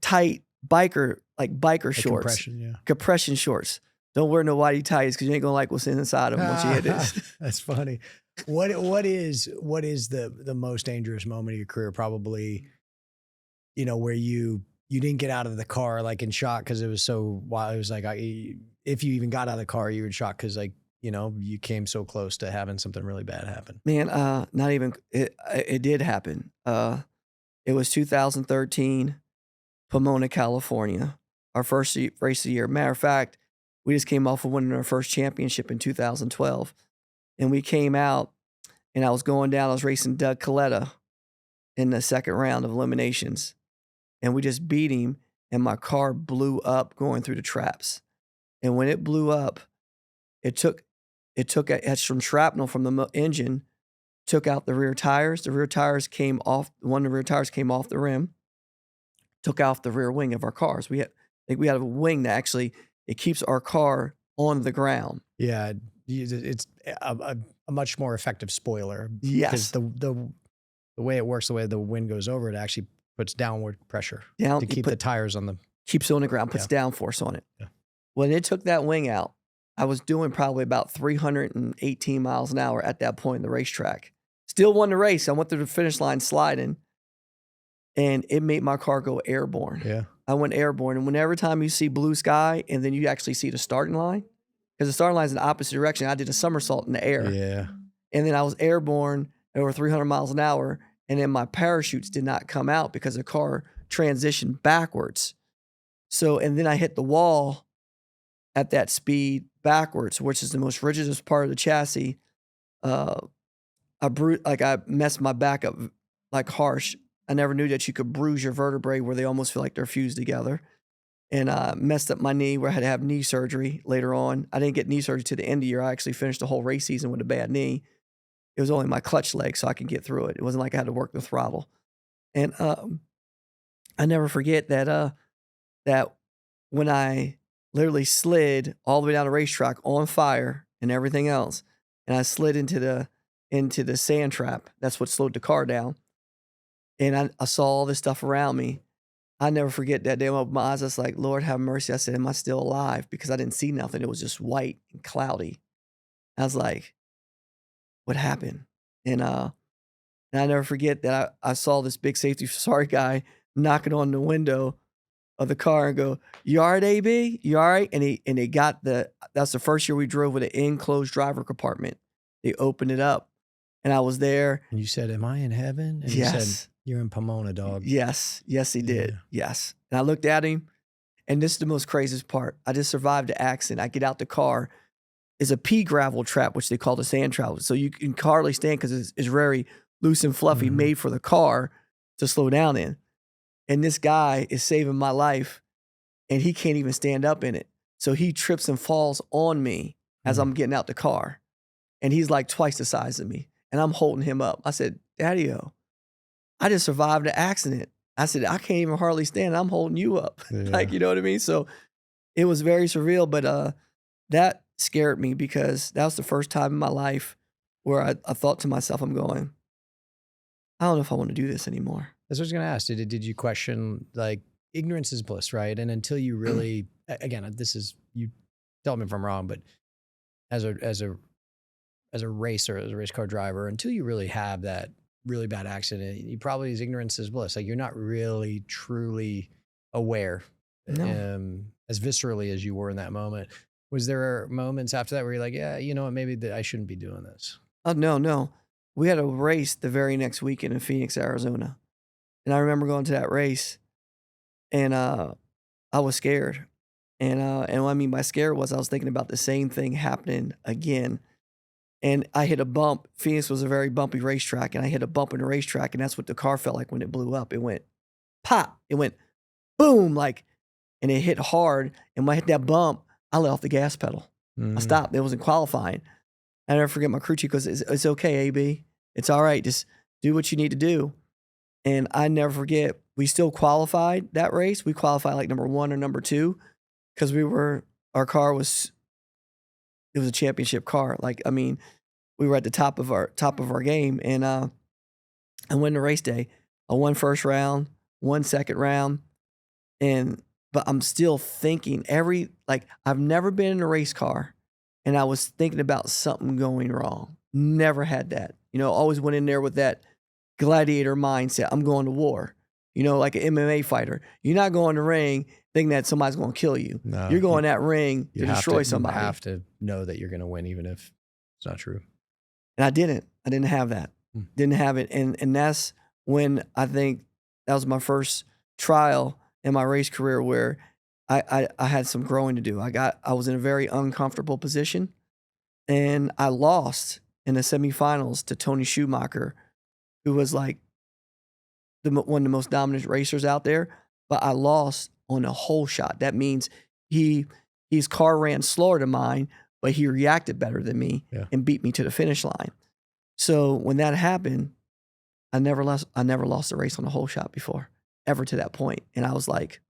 tight biker shorts. Compression shorts. Don't wear no whitey tights, because you ain't going to like what's inside of them once you hit it. That's funny. What is the most dangerous moment of your career? Probably, where you didn't get out of the car like in shock because it was so wild. It was like, if you even got out of the car, you were in shock because you came so close to having something really bad happen. Man, not even it did happen. It was 2013, Pomona, California, our first race of the year. Matter of fact, we just came off of winning our first championship in 2012. And we came out, and I was going down. I was racing Doug Coletta in the second round of eliminations. And we just beat him, and my car blew up going through the traps. And when it blew up, it had some shrapnel from the engine, took out the rear tires. The rear tires came off. One of the rear tires came off the rim, took off the rear wing of our cars. We had a wing that actually, it keeps our car on the ground. Yeah. It's a much more effective spoiler. Yes. Because the way it works, the way the wind goes over, it actually puts downward pressure to keep the tires on the... Keeps it on the ground, puts downforce on it. Yeah. When it took that wing out, I was doing probably about 318 miles an hour at that point in the racetrack. Still won the race. I went through the finish line sliding, and it made my car go airborne. Yeah. I went airborne. And every time you see blue sky and then you actually see the starting line, because the starting line is in the opposite direction, I did a somersault in the air. Yeah. And then I was airborne at over 300 miles an hour, and then my parachutes did not come out because the car transitioned backwards. So, and then I hit the wall at that speed backwards, which is the most rigidest part of the chassis. I messed my back up like harsh. I never knew that you could bruise your vertebrae where they almost feel like they're fused together. and messed up my knee where I had to have knee surgery later on. I didn't get knee surgery to the end of the year. I actually finished the whole race season with a bad knee. It was only my clutch leg, so I could get through it. It wasn't like I had to work the throttle. And I never forget that that when I literally slid all the way down the racetrack on fire and everything else, and I slid into the sand trap. That's what slowed the car down. And I saw all this stuff around me. I never forget that day. I opened my eyes. I was like, Lord, have mercy. I said, am I still alive? Because I didn't see nothing. It was just white and cloudy. I was like, what happened? And I never forget that I saw this big safety sorry guy knocking on the window of the car and go, you all right, AB? You all right? And he got that's the first year we drove with an enclosed driver compartment. They opened it up and I was there. And you said, am I in heaven? And Yes. you said, you're in Pomona, dog. Yes, he did. Yes. And I looked at him, and this is the most craziest part. I just survived the accident. I get out the car. It's a pea gravel trap, which they call the sand trap. So you can hardly stand because it's very loose and fluffy, made for the car to slow down in. And this guy is saving my life, and he can't even stand up in it. So he trips and falls on me as I'm getting out the car. And he's like twice the size of me. And I'm holding him up. I said, Daddy-o, I just survived the accident. I said, I can't even hardly stand. I'm holding you up. Yeah. Like, you know what I mean? So it was very surreal, but that scared me because that was the first time in my life where I thought to myself, I'm going, I don't know if I want to do this anymore. That's what I was going to ask. Did you question, like, ignorance is bliss, right? And until you really, again, this is, you tell me if I'm wrong, but as a racer, as a race car driver, until you really have that really bad accident, you probably, is ignorance is bliss. Like, you're not really truly aware as viscerally as you were in that moment. Was there moments after that where you're like, yeah, you know what, maybe I shouldn't be doing this? Oh, no. We had a race the very next weekend in Phoenix, Arizona. And I remember going to that race and I was scared. And what I mean by scared was I was thinking about the same thing happening again. And I hit a bump. Phoenix was a very bumpy racetrack, and I hit a bump in the racetrack, and that's what the car felt like when it blew up. It went pop. It went boom, like, and it hit hard. And when I hit that bump, I let off the gas pedal. I stopped. It wasn't qualifying. I never forget my crew chief goes, it's okay, AB. It's all right. Just do what you need to do. And I never forget, we still qualified that race. We qualified like number 1 or number 2 because our car was, it was a championship car. Like, I mean, we were at the top of our game, and I won the race day. I won first round, won second round, but I'm still thinking I've never been in a race car, and I was thinking about something going wrong. Never had that. You know, always went in there with that gladiator mindset. I'm going to war. You know, like an MMA fighter. You're not going to ring thinking that somebody's going to kill you. No, you're going that ring to destroy somebody. You have to know that you're going to win, even if it's not true. And I didn't have that. Didn't have it. And that's when I think that was my first trial in my race career where I had some growing to do. I was in a very uncomfortable position, and I lost in the semifinals to Tony Schumacher, who was like one of the most dominant racers out there. But I lost on a hole shot. That means his car ran slower than mine, but he reacted better than me and beat me to the finish line. So when that happened, I never lost the race on a hole shot before, ever to that point. And I was like,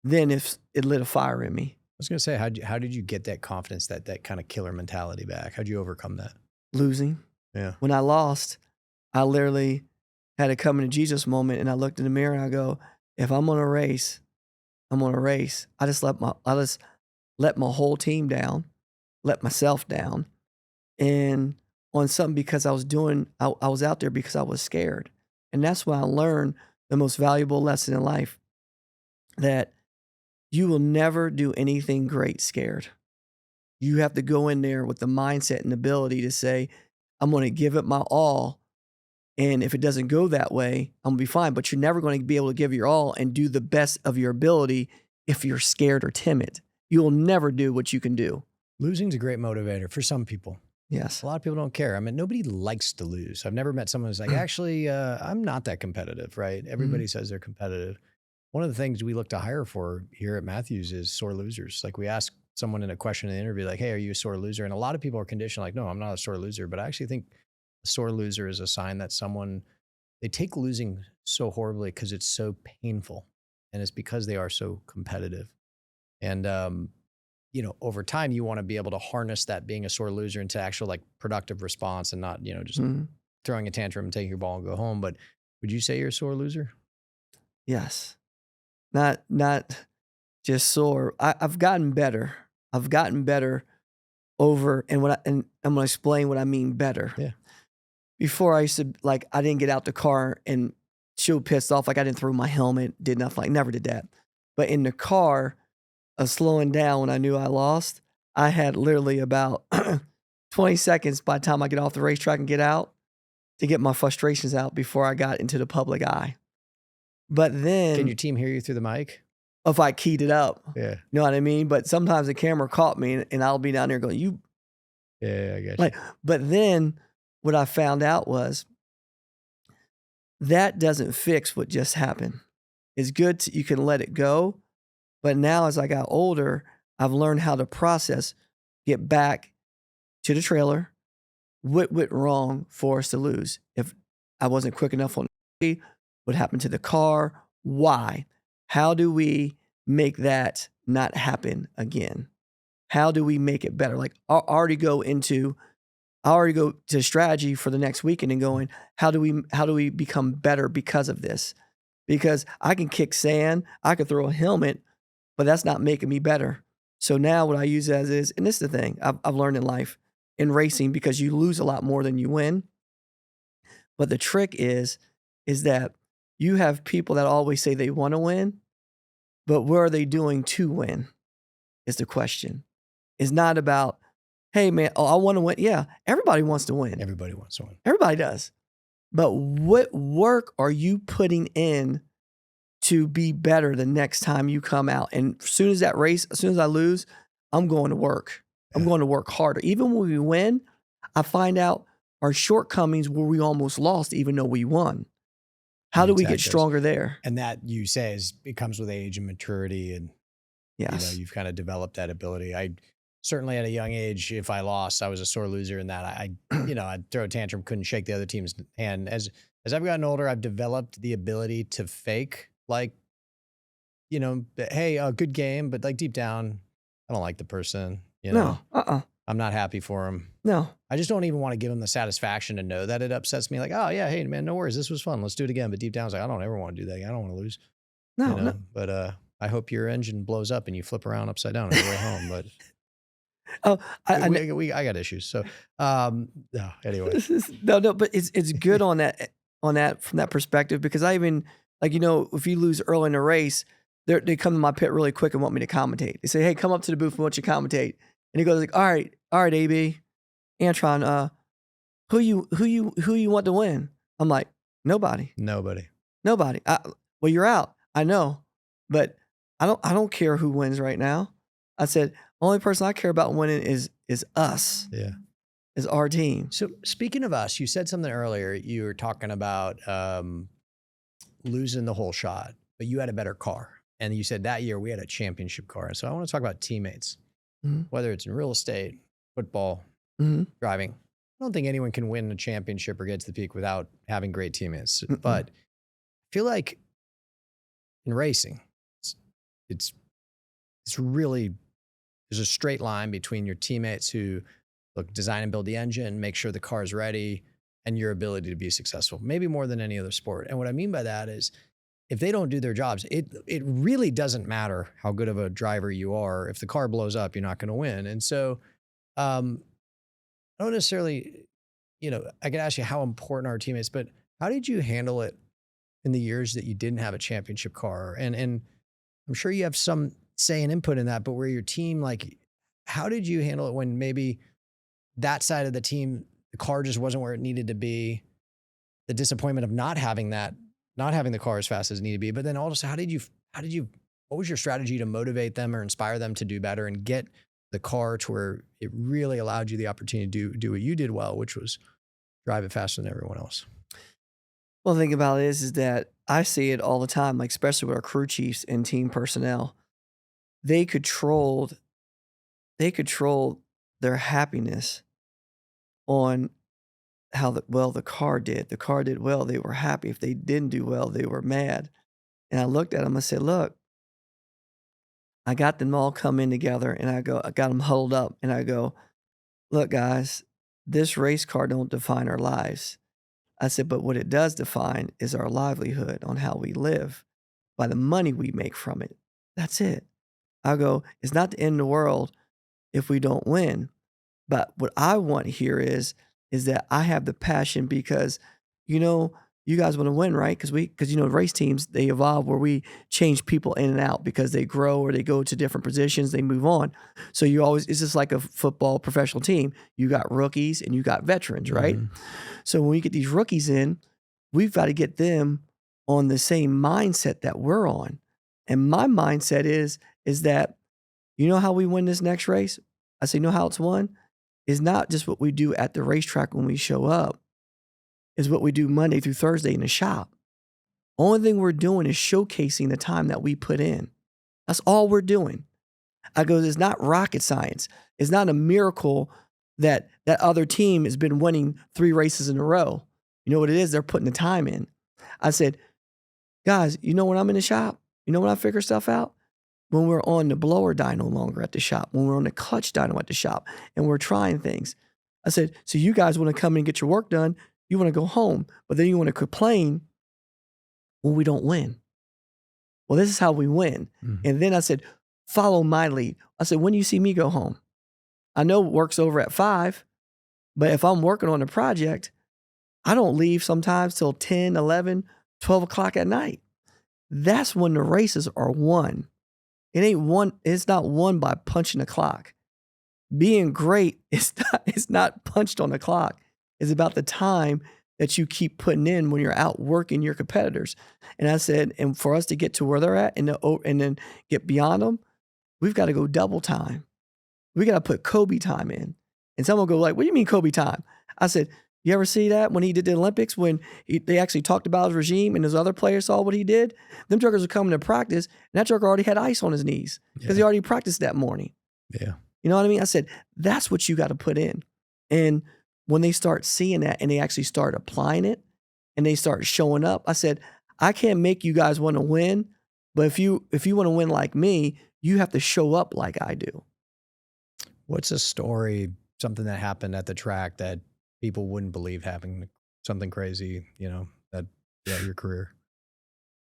then if it lit a fire in me. I was going to say, how did you get that confidence, that kind of killer mentality back? How'd you overcome that? Losing. Yeah. When I lost, I literally had a come to Jesus moment, and I looked in the mirror and I go, if I'm on a race, I'm on a race. I just let my whole team down, let myself down, and on something because I was out there because I was scared. And that's when I learned the most valuable lesson in life, that you will never do anything great scared. You have to go in there with the mindset and ability to say, I'm going to give it my all. And if it doesn't go that way, I'm going to be fine. But you're never going to be able to give your all and do the best of your ability if you're scared or timid. You will never do what you can do. Losing's a great motivator for some people. Yes. A lot of people don't care. I mean, nobody likes to lose. I've never met someone who's like, actually, I'm not that competitive, right? Everybody says they're competitive. One of the things we look to hire for here at Matthews is sore losers. Like we ask someone in a question in the interview, like, hey, are you a sore loser? And a lot of people are conditioned like, no, I'm not a sore loser. But I actually think a sore loser is a sign that they take losing so horribly because it's so painful. And it's because they are so competitive. And, over time, you want to be able to harness that being a sore loser into actual like productive response and not, just throwing a tantrum and taking your ball and go home. But would you say you're a sore loser? Yes. Not just sore. I've gotten better. I've gotten better over, and I'm gonna explain what I mean better. Yeah. Before I used to I didn't get out the car and she was pissed off, like I didn't throw my helmet, did nothing, like never did that. But in the car, slowing down when I knew I lost, I had literally about 20 seconds by the time I get off the racetrack and get out to get my frustrations out before I got into the public eye. But then, can your team hear you through the mic? If I keyed it up, yeah, you know what I mean? But sometimes the camera caught me and I'll be down there going, yeah, I guess. But then what I found out was that doesn't fix what just happened. It's good you can let it go. But now as I got older, I've learned how to process, get back to the trailer. What went wrong for us to lose? If I wasn't quick enough on the what happened to the car? Why? How do we make that not happen again? How do we make it better? Like I already go to strategy for the next weekend and going, how do we become better because of this? Because I can kick sand, I could throw a helmet, but that's not making me better. So now what I use as is, and this is the thing I've learned in life, in racing, because you lose a lot more than you win. But the trick is that you have people that always say they want to win, but what are they doing to win is the question. It's not about, hey, man, I want to win. Yeah, everybody wants to win. Everybody wants to win. Everybody does. But what work are you putting in to be better the next time you come out? And as soon as I lose, I'm going to work. I'm going to work harder. Even when we win, I find out our shortcomings where we almost lost, even though we won. How do we get stronger there? And that, you say, it comes with age and maturity, and yes, you've kind of developed that ability. I certainly at a young age, if I lost, I was a sore loser in that I'd throw a tantrum, couldn't shake the other team's hand. As I've gotten older, I've developed the ability to fake hey, good game, but like deep down, I don't like the person. No, I'm not happy for him. No. I just don't even want to give him the satisfaction to know that it upsets me. Like, oh yeah, hey man, no worries. This was fun. Let's do it again. But deep down, I was like, I don't ever want to do that again. I don't want to lose. No. But I hope your engine blows up and you flip around upside down on the way home. But I got issues. So no, anyway. No, but it's good on that from that perspective, because I even if you lose early in the race, they come to my pit really quick and want me to commentate. They say, hey, come up to the booth and want you to commentate. And he goes like, all right, AB, Antron, who you want to win? I'm like, nobody. Well, you're out. I know, but I don't care who wins right now. I said, only person I care about winning is us. Yeah. Is our team. So speaking of us, you said something earlier. You were talking about losing the whole shot, but you had a better car. And you said that year we had a championship car. And so I want to talk about teammates, whether it's in real estate, football, driving. I don't think anyone can win a championship or get to the peak without having great teammates. But I feel like in racing, it's really, there's a straight line between your teammates who design and build the engine, make sure the car is ready, and your ability to be successful, maybe more than any other sport. And what I mean by that is, if they don't do their jobs, it really doesn't matter how good of a driver you are. If the car blows up, you're not going to win. And so I don't necessarily, I could ask you how important are teammates, but how did you handle it in the years that you didn't have a championship car? And I'm sure you have some say and input in that, but where your team, how did you handle it when maybe that side of the team, the car just wasn't where it needed to be, the disappointment of not having the car as fast as it needed to be, but then also what was your strategy to motivate them or inspire them to do better and get the car to where it really allowed you the opportunity to do what you did well, which was drive it faster than everyone else? Well, the thing about it is that I see it all the time, like especially with our crew chiefs and team personnel. They controlled their happiness on how well the car did. The car did well, they were happy. If they didn't do well, they were mad. And I looked at them, I said, look, I got them all come in together and I got them huddled up and I go, look, guys, this race car don't define our lives. I said, but what it does define is our livelihood on how we live by the money we make from it. That's it. I go, it's not the end of the world if we don't win. But what I want here is that I have the passion because, you guys want to win, right? Because race teams, they evolve where we change people in and out because they grow or they go to different positions, they move on. So it's just like a football professional team. You got rookies and you got veterans, right? Mm-hmm. So when we get these rookies in, we've got to get them on the same mindset that we're on. And my mindset is that, how we win this next race? I say, how it's won? Is not just what we do at the racetrack when we show up, is what we do Monday through Thursday in the shop. Only thing we're doing is showcasing the time that we put in. That's all we're doing. I go, it's not rocket science. It's not a miracle that other team has been winning 3 races in a row. You know what it is? They're putting the time in. I said, guys, when I'm in the shop, when I figure stuff out? When we're on the blower dyno no longer at the shop, when we're on the clutch dyno at the shop, and we're trying things. I said, so you guys want to come in and get your work done, you want to go home, but then you want to complain when we don't win. Well, this is how we win. Mm-hmm. And then I said, follow my lead. I said, when you see me go home, I know work's over at 5, but if I'm working on a project, I don't leave sometimes till 10, 11, 12 o'clock at night. That's when the races are won. It's not won by punching the clock. Being great it's not punched on the clock. It's about the time that you keep putting in when you're out working your competitors. And I said, and for us to get to where they're at and then get beyond them, we've got to go double time. We got to put Kobe time in. And someone will go like, what do you mean Kobe time? I said, you ever see that when he did the Olympics, when they actually talked about his regime and his other players saw what he did? Them truckers were coming to practice, and that trucker already had ice on his knees because he already practiced that morning. Yeah. You know what I mean? I said, that's what you got to put in. And when they start seeing that and they actually start applying it and they start showing up, I said, I can't make you guys want to win, but if you want to win like me, you have to show up like I do. What's a story, something that happened at the track that people wouldn't believe happening, something crazy, that throughout your career?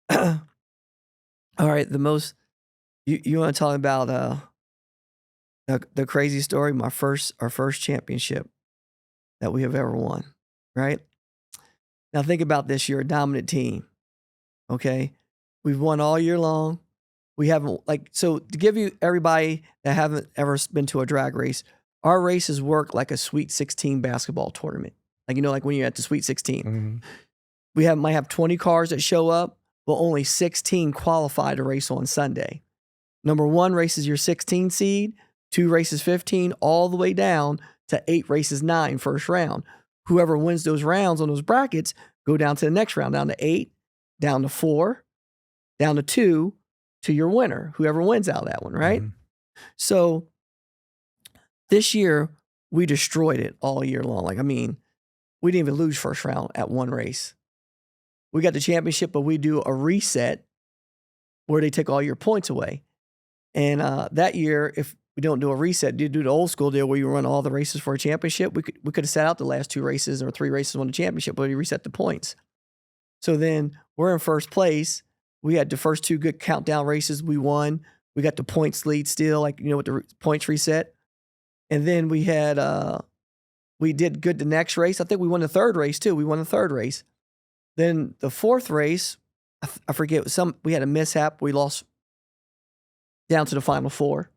All right. The most, you want to talk about the crazy story? Our first championship that we have ever won, right? Now think about this. You're a dominant team, okay? We've won all year long. We haven't, so to give you everybody that haven't ever been to a drag race, our races work like a Sweet 16 basketball tournament. Like when you're at the Sweet 16. Mm-hmm. We might have 20 cars that show up, but only 16 qualify to race on Sunday. Number 1 races your 16 seed, 2 races 15, all the way down to 8 races 9 first round. Whoever wins those rounds on those brackets go down to the next round, down to 8, down to 4, down to 2 to your winner, whoever wins out of that one, right? Mm-hmm. So this year, we destroyed it all year long. We didn't even lose first round at one race. We got the championship, but we do a reset where they take all your points away. And that year, if we don't do a reset, do the old school deal where you run all the races for a championship, we could have sat out the last 2 races or 3 races on the championship, but we reset the points. So then we're in first place. We had the first 2 good countdown races. We won. We got the points lead still, with the points reset. And then we had, we did good the next race. I think we won the 3rd race too. We won the 3rd race. Then the 4th race, I forget, we had a mishap. We lost down to the final 4.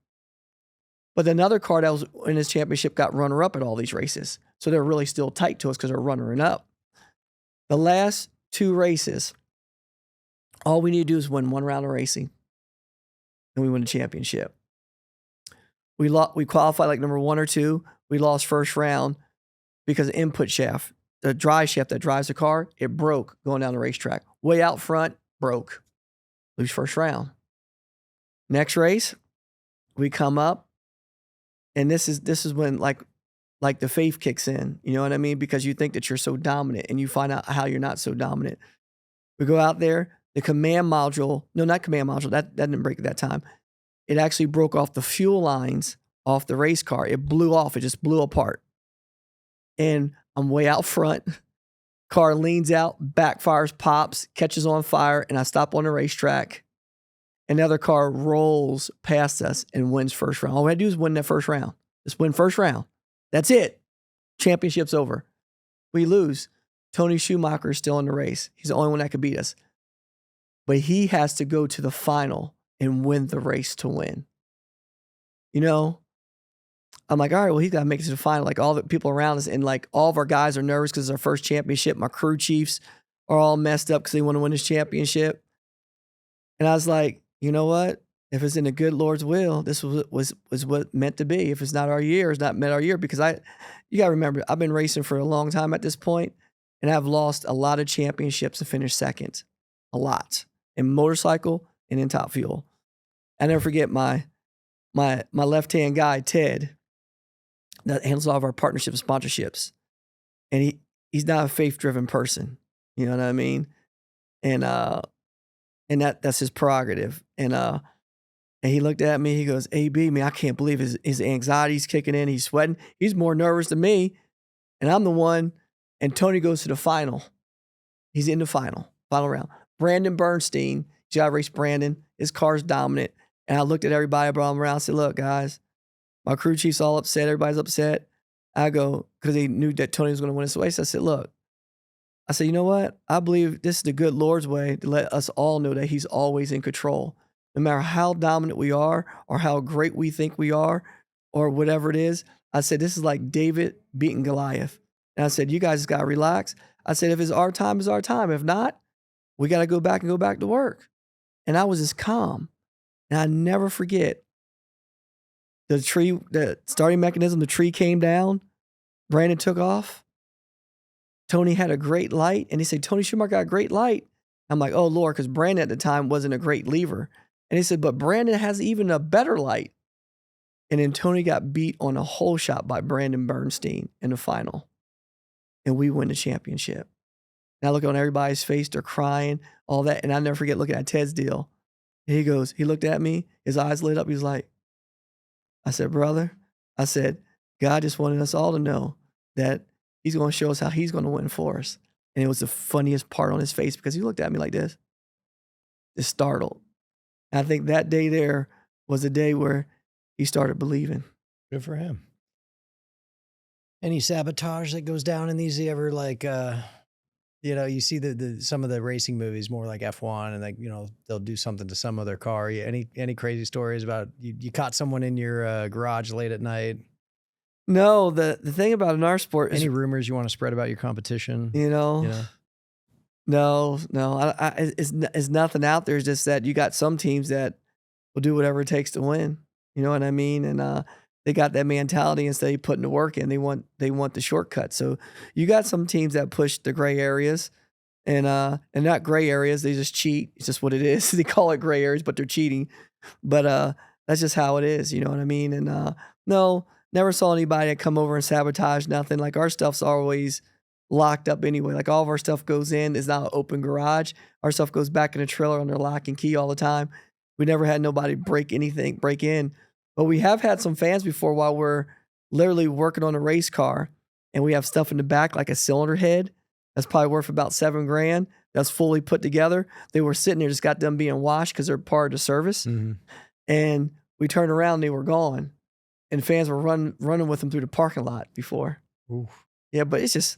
But another car that was in this championship got runner-up at all these races. So they're really still tight to us because they're runner-up. The last 2 races, all we need to do is win 1 round of racing, and we win the championship. We qualified like number 1 or 2. We lost first round because of input shaft. the drive shaft that drives the car, it broke going down the racetrack. Way out front, broke. Lose first round. Next race, we come up, and this is when like the faith kicks in. You know what I mean? Because you think that you're so dominant, and you find out how you're not so dominant. We go out there. The command module, no, not command module. That didn't break at that time. It actually broke off the fuel lines off the race car. It blew off. It just blew apart. And I'm way out front. Car leans out, backfires, pops, catches on fire, and I stop on the racetrack. Another car rolls past us and wins first round. All we had to do is win that first round. Just win first round. That's it. Championship's over. We lose. Tony Schumacher is still in the race. He's the only one that could beat us. But he has to go to the final and win the race to win. You know, I'm like, all right, well, he's got to make it to the final. Like all the people around us and like all of our guys are nervous because it's our first championship. My crew chiefs are all messed up because they want to win this championship. And I was like, you know what? If it's in the good Lord's will, this was what meant to be. If it's not our year, it's not meant our year. Because you got to remember, I've been racing for a long time at this point, and I've lost a lot of championships and finished second. A lot. In motorcycle and in top fuel. I never forget my left-hand guy, Ted, that handles all of our partnerships and sponsorships. And he's not a faith-driven person. You know what I mean? And that's his prerogative. And he looked at me, he goes, AB, man, I can't believe his anxiety's kicking in. He's sweating. He's more nervous than me. And I'm the one. And Tony goes to the final. He's in the final round. Brandon Bernstein, you got to race Brandon. His car's dominant. And I looked at everybody I brought him around and said, look, guys, my crew chief's all upset. Everybody's upset. I go, because they knew that Tony was going to win this race. I said, look, you know what? I believe this is the good Lord's way to let us all know that he's always in control. No matter how dominant we are or how great we think we are or whatever it is. I said, this is like David beating Goliath. And I said, you guys got to relax. I said, if it's our time, it's our time. If not, we got to go back to work. And I was just calm. And I never forget the starting mechanism, the tree came down. Brandon took off. Tony had a great light. And he said, Tony Schumacher got a great light. I'm like, oh, Lord, because Brandon at the time wasn't a great lever. And he said, but Brandon has even a better light. And then Tony got beat on a hole shot by Brandon Bernstein in the final. And we win the championship. And I look on everybody's face, they're crying, all that. And I never forget looking at Ted's deal. And he looked at me, his eyes lit up. He was like, I said, brother, God just wanted us all to know that he's going to show us how he's going to win for us. And it was the funniest part on his face because he looked at me like this, just startled. And I think that day there was the day where he started believing. Good for him. Any sabotage that goes down in these? You ever like, you see some of the racing movies more like F1 and like, they'll do something to some other car. Any crazy stories about you caught someone in your garage late at night? No, the thing about an R sport is... Any rumors you want to spread about your competition? No. It's nothing out there. It's just that you got some teams that will do whatever it takes to win. You know what I mean? And they got that mentality instead of putting the work in. They want the shortcut. So you got some teams that push the gray areas and not gray areas. They just cheat. It's just what it is. They call it gray areas, but they're cheating. But that's just how it is. You know what I mean? And no, never saw anybody that come over and sabotage nothing. Like our stuff's always locked up anyway. Like all of our stuff goes in. It's not an open garage. Our stuff goes back in a trailer under lock and key all the time. We never had nobody break in. But we have had some fans before while we're literally working on a race car and we have stuff in the back like a cylinder head that's probably worth about $7,000 that's fully put together. They were sitting there, just got done being washed because they're part of the service. Mm-hmm. And we turned around and they were gone. And fans were running with them through the parking lot before. Oof. Yeah, but it's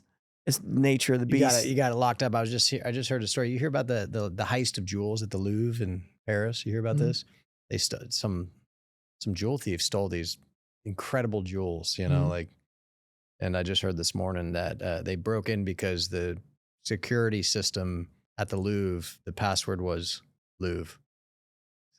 nature of the beast. You got it locked up. I just heard a story. You hear about the heist of jewels at the Louvre in Paris? You hear about this? They some jewel thieves stole these incredible jewels, and I just heard this morning that they broke in because the security system at the Louvre, the password was Louvre.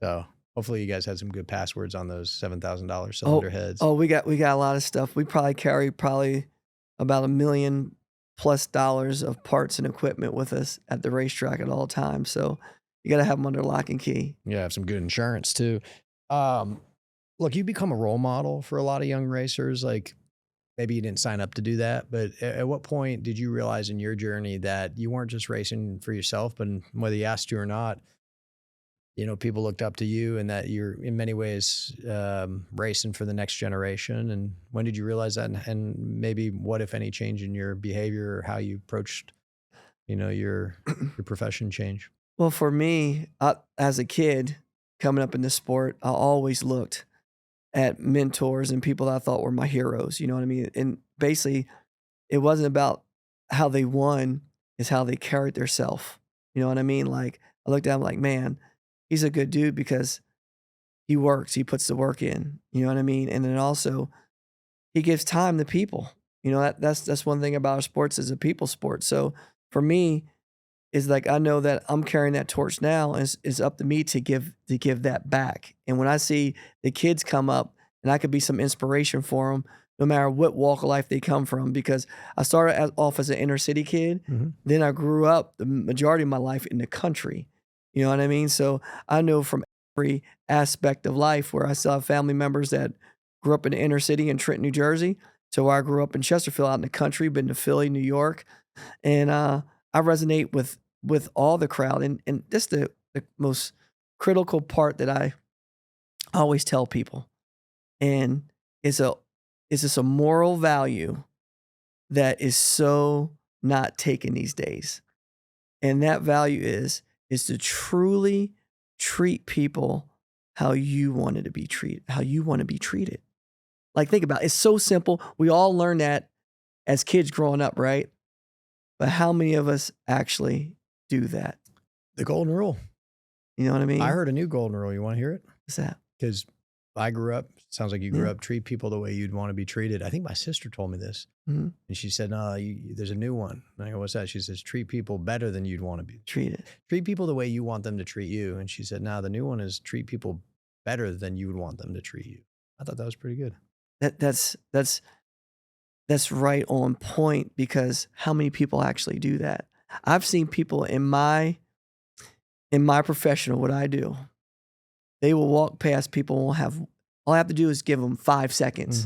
So hopefully you guys had some good passwords on those $7,000 cylinder heads. Oh, we got a lot of stuff. We probably carry about $1 million+ plus dollars of parts and equipment with us at the racetrack at all times. So you got to have them under lock and key. Yeah, have some good insurance too. Look, you become a role model for a lot of young racers. Like maybe you didn't sign up to do that, but at what point did you realize in your journey that you weren't just racing for yourself, but whether you asked to or not, you know, people looked up to you and that you're in many ways racing for the next generation? And when did you realize that? And maybe what, if any, change in your behavior or how you approached, you know, your profession change? Well, for me, as a kid coming up in this sport, I always looked at mentors and people that I thought were my heroes. You know what I mean? And basically, it wasn't about how they won, it's how they carried themselves. You know what I mean? Like, I looked at him like, man, he's a good dude because he works, he puts the work in. You know what I mean? And then also, he gives time to people. You know, that's one thing about our sports is a people sport. So for me, is like I know that I'm carrying that torch now, and it's up to me to give that back. And when I see the kids come up, and I could be some inspiration for them, no matter what walk of life they come from, because I started off as an inner city kid, then I grew up the majority of my life in the country. You know what I mean? So I know from every aspect of life where I still have family members that grew up in the inner city in Trenton, New Jersey, to where I grew up in Chesterfield out in the country, been to Philly, New York, and I resonate with all the crowd. And this is the most critical part that I always tell people. And it's just a moral value that is so not taken these days. And that value is to truly treat people how you wanted to be treated, how you want to be treated. Like, think about it. It's so simple. We all learn that as kids growing up, right? But how many of us actually do that? The golden rule. You know what I mean? I heard a new golden rule. You want to hear it? What's that? Because I grew up, sounds like you grew up, treat people the way you'd want to be treated. I think my sister told me this. And she said, no, there's a new one. And I go, what's that? She says, treat people better than you'd want to be treated. Treat people the way you want them to treat you. And she said, no, the new one is treat people better than you would want them to treat you. I thought that was pretty good. That's right on point, because how many people actually do that? I've seen people in my profession, what I do, they will walk past people, all I have to do is give them 5 seconds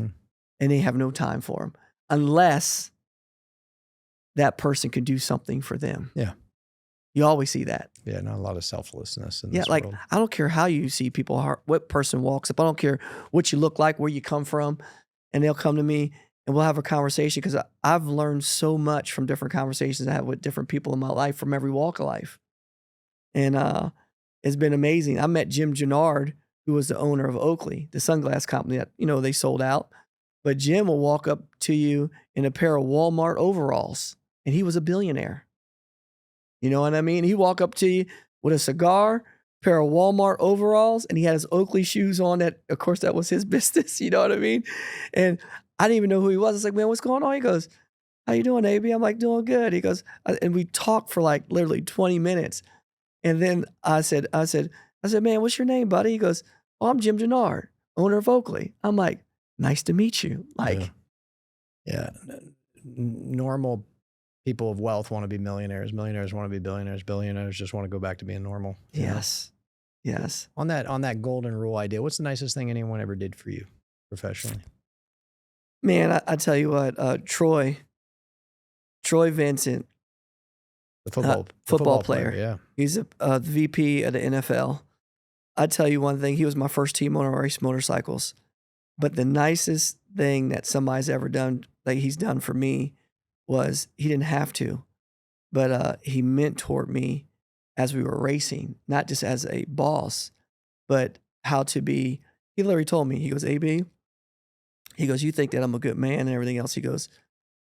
and they have no time for them unless that person can do something for them. Yeah. You always see that. Yeah, not a lot of selflessness in this like world. I don't care how you see people, what person walks up. I don't care what you look like, where you come from, and they'll come to me and we'll have a conversation, because I've learned so much from different conversations I have with different people in my life from every walk of life. And it's been amazing. I met Jim Gennard, who was the owner of Oakley, the sunglass company that, you know, they sold out. But Jim will walk up to you in a pair of Walmart overalls, and he was a billionaire. You know what I mean? He walk up to you with a cigar, pair of Walmart overalls, and he had his Oakley shoes on. That, of course, that was his business. You know what I mean? And I didn't even know who he was. I was like, man, what's going on? He goes, how you doing, AB? I'm like, doing good. He goes, and we talked for like literally 20 minutes. And then I said, man, what's your name, buddy? He goes, oh, I'm Jim Gennard, owner of Oakley. I'm like, nice to meet you. Like, yeah. Normal people of wealth want to be millionaires. Millionaires want to be billionaires. Billionaires just want to go back to being normal. Yes. Yes. On that golden rule idea, what's the nicest thing anyone ever did for you professionally? Man, I tell you what, Troy Vincent, the football player. Yeah. He's the VP of the NFL. I tell you one thing, he was my first team owner on Race Motorcycles. But the nicest thing that somebody's ever done, like he's done for me, was he didn't have to, but he mentored me as we were racing, not just as a boss, but how to be. He literally told me, he goes, AB, he goes, you think that I'm a good man and everything else. He goes,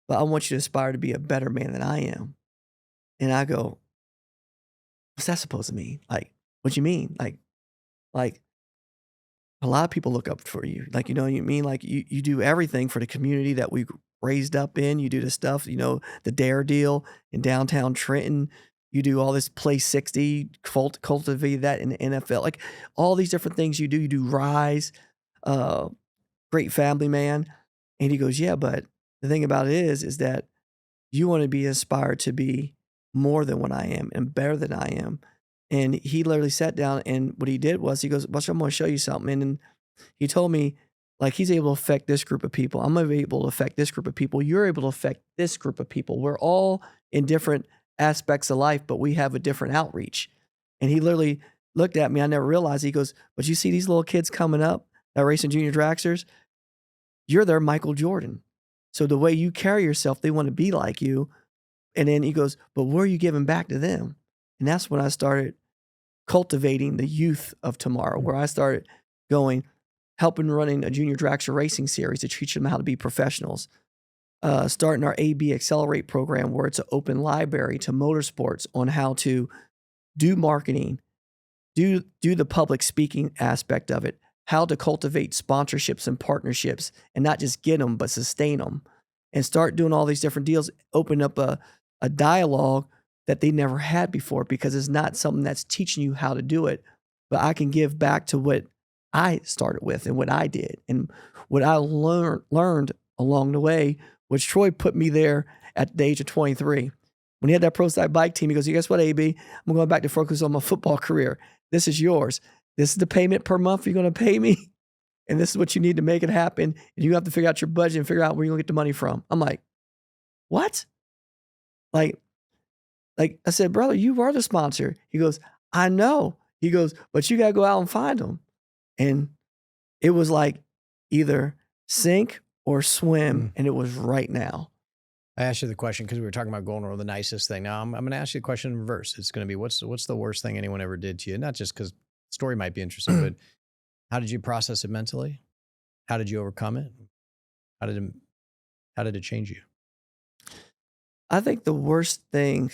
but I want you to aspire to be a better man than I am. And I go, what's that supposed to mean? Like, what you mean? Like a lot of people look up for you. Like, you know what you mean? Like you do everything for the community that we raised up in. You do the stuff, you know, the Dare deal in downtown Trenton. You do all this Play 60, cultivate that in the NFL. Like all these different things you do Rise, great family man. And he goes, yeah, but the thing about it is that you want to be inspired to be more than what I am and better than I am. And he literally sat down, and what he did was he goes, "Buster, I'm going to show you something." And then he told me, like, he's able to affect this group of people. I'm going to be able to affect this group of people. You're able to affect this group of people. We're all in different aspects of life, but we have a different outreach. And he literally looked at me. I never realized. He goes, "But you see these little kids coming up that racing junior dragsters? You're their Michael Jordan. So the way you carry yourself, they want to be like you." And then he goes, "But what are you giving back to them?" And that's when I started cultivating the youth of tomorrow, where I started going, helping running a junior dragster racing series to teach them how to be professionals. Starting our AB Accelerate program, where it's an open library to motorsports on how to do marketing, do the public speaking aspect of it, how to cultivate sponsorships and partnerships, and not just get them, but sustain them, and start doing all these different deals, open up a dialogue that they never had before, because it's not something that's teaching you how to do it, but I can give back to what I started with and what I did and what I learned along the way, which Troy put me there at the age of 23. When he had that prototype bike team, he goes, "You guess what, AB? I'm going back to focus on my football career. This is yours. This is the payment per month you're going to pay me. And this is what you need to make it happen. And you have to figure out your budget and figure out where you're going to get the money from." I'm like, "What?" Like I said, "Brother, you are the sponsor." He goes, "I know." He goes, "But you got to go out and find them." And it was like either sink or swim. And it was right now. I asked you the question because we were talking about going over the nicest thing. Now I'm going to ask you a question in reverse. It's going to be, what's the worst thing anyone ever did to you? Not just because the story might be interesting, but how did you process it mentally? How did you overcome it? How did it change you? I think the worst thing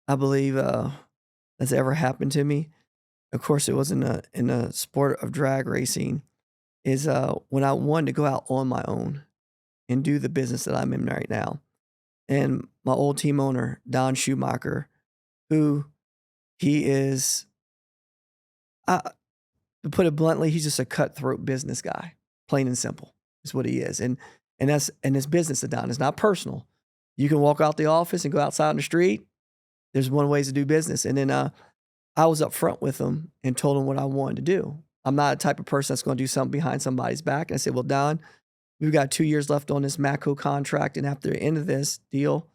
I believe that's ever happened to me, of course it was in the sport of drag racing, is when I wanted to go out on my own and do the business that I'm in right now. And my old team owner, Don Schumacher, who he is, to put it bluntly, he's just a cutthroat business guy, plain and simple is what he is. And it's business to Don. It's not personal. You can walk out the office and go outside on the street. There's one way to do business. And then I was up front with him and told him what I wanted to do. I'm not a type of person that's going to do something behind somebody's back. And I said, "Well, Don, we've got 2 years left on this Matco contract. And after the end of this deal,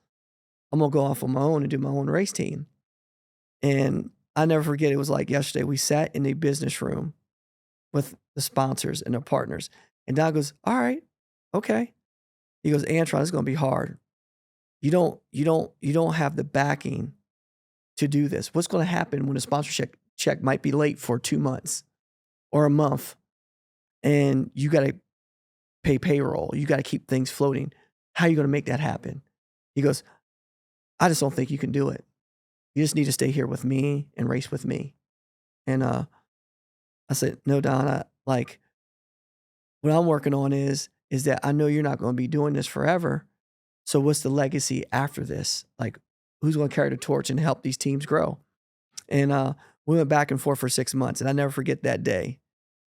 I'm going to go off on my own and do my own race team." And I never forget, it was like yesterday. We sat in a business room with the sponsors and their partners. And Don goes, "All right, okay." He goes, "Antron, it's going to be hard. You don't have the backing to do this. What's going to happen when a sponsorship check might be late for 2 months or a month, and you got to pay payroll. You got to keep things floating. How are you going to make that happen?" He goes, "I just don't think you can do it. You just need to stay here with me and race with me." And I said, "No, Don, what I'm working on is that I know you're not going to be doing this forever. So what's the legacy after this? Like, who's going to carry the torch and help these teams grow?" And we went back and forth for 6 months. And I never forget that day.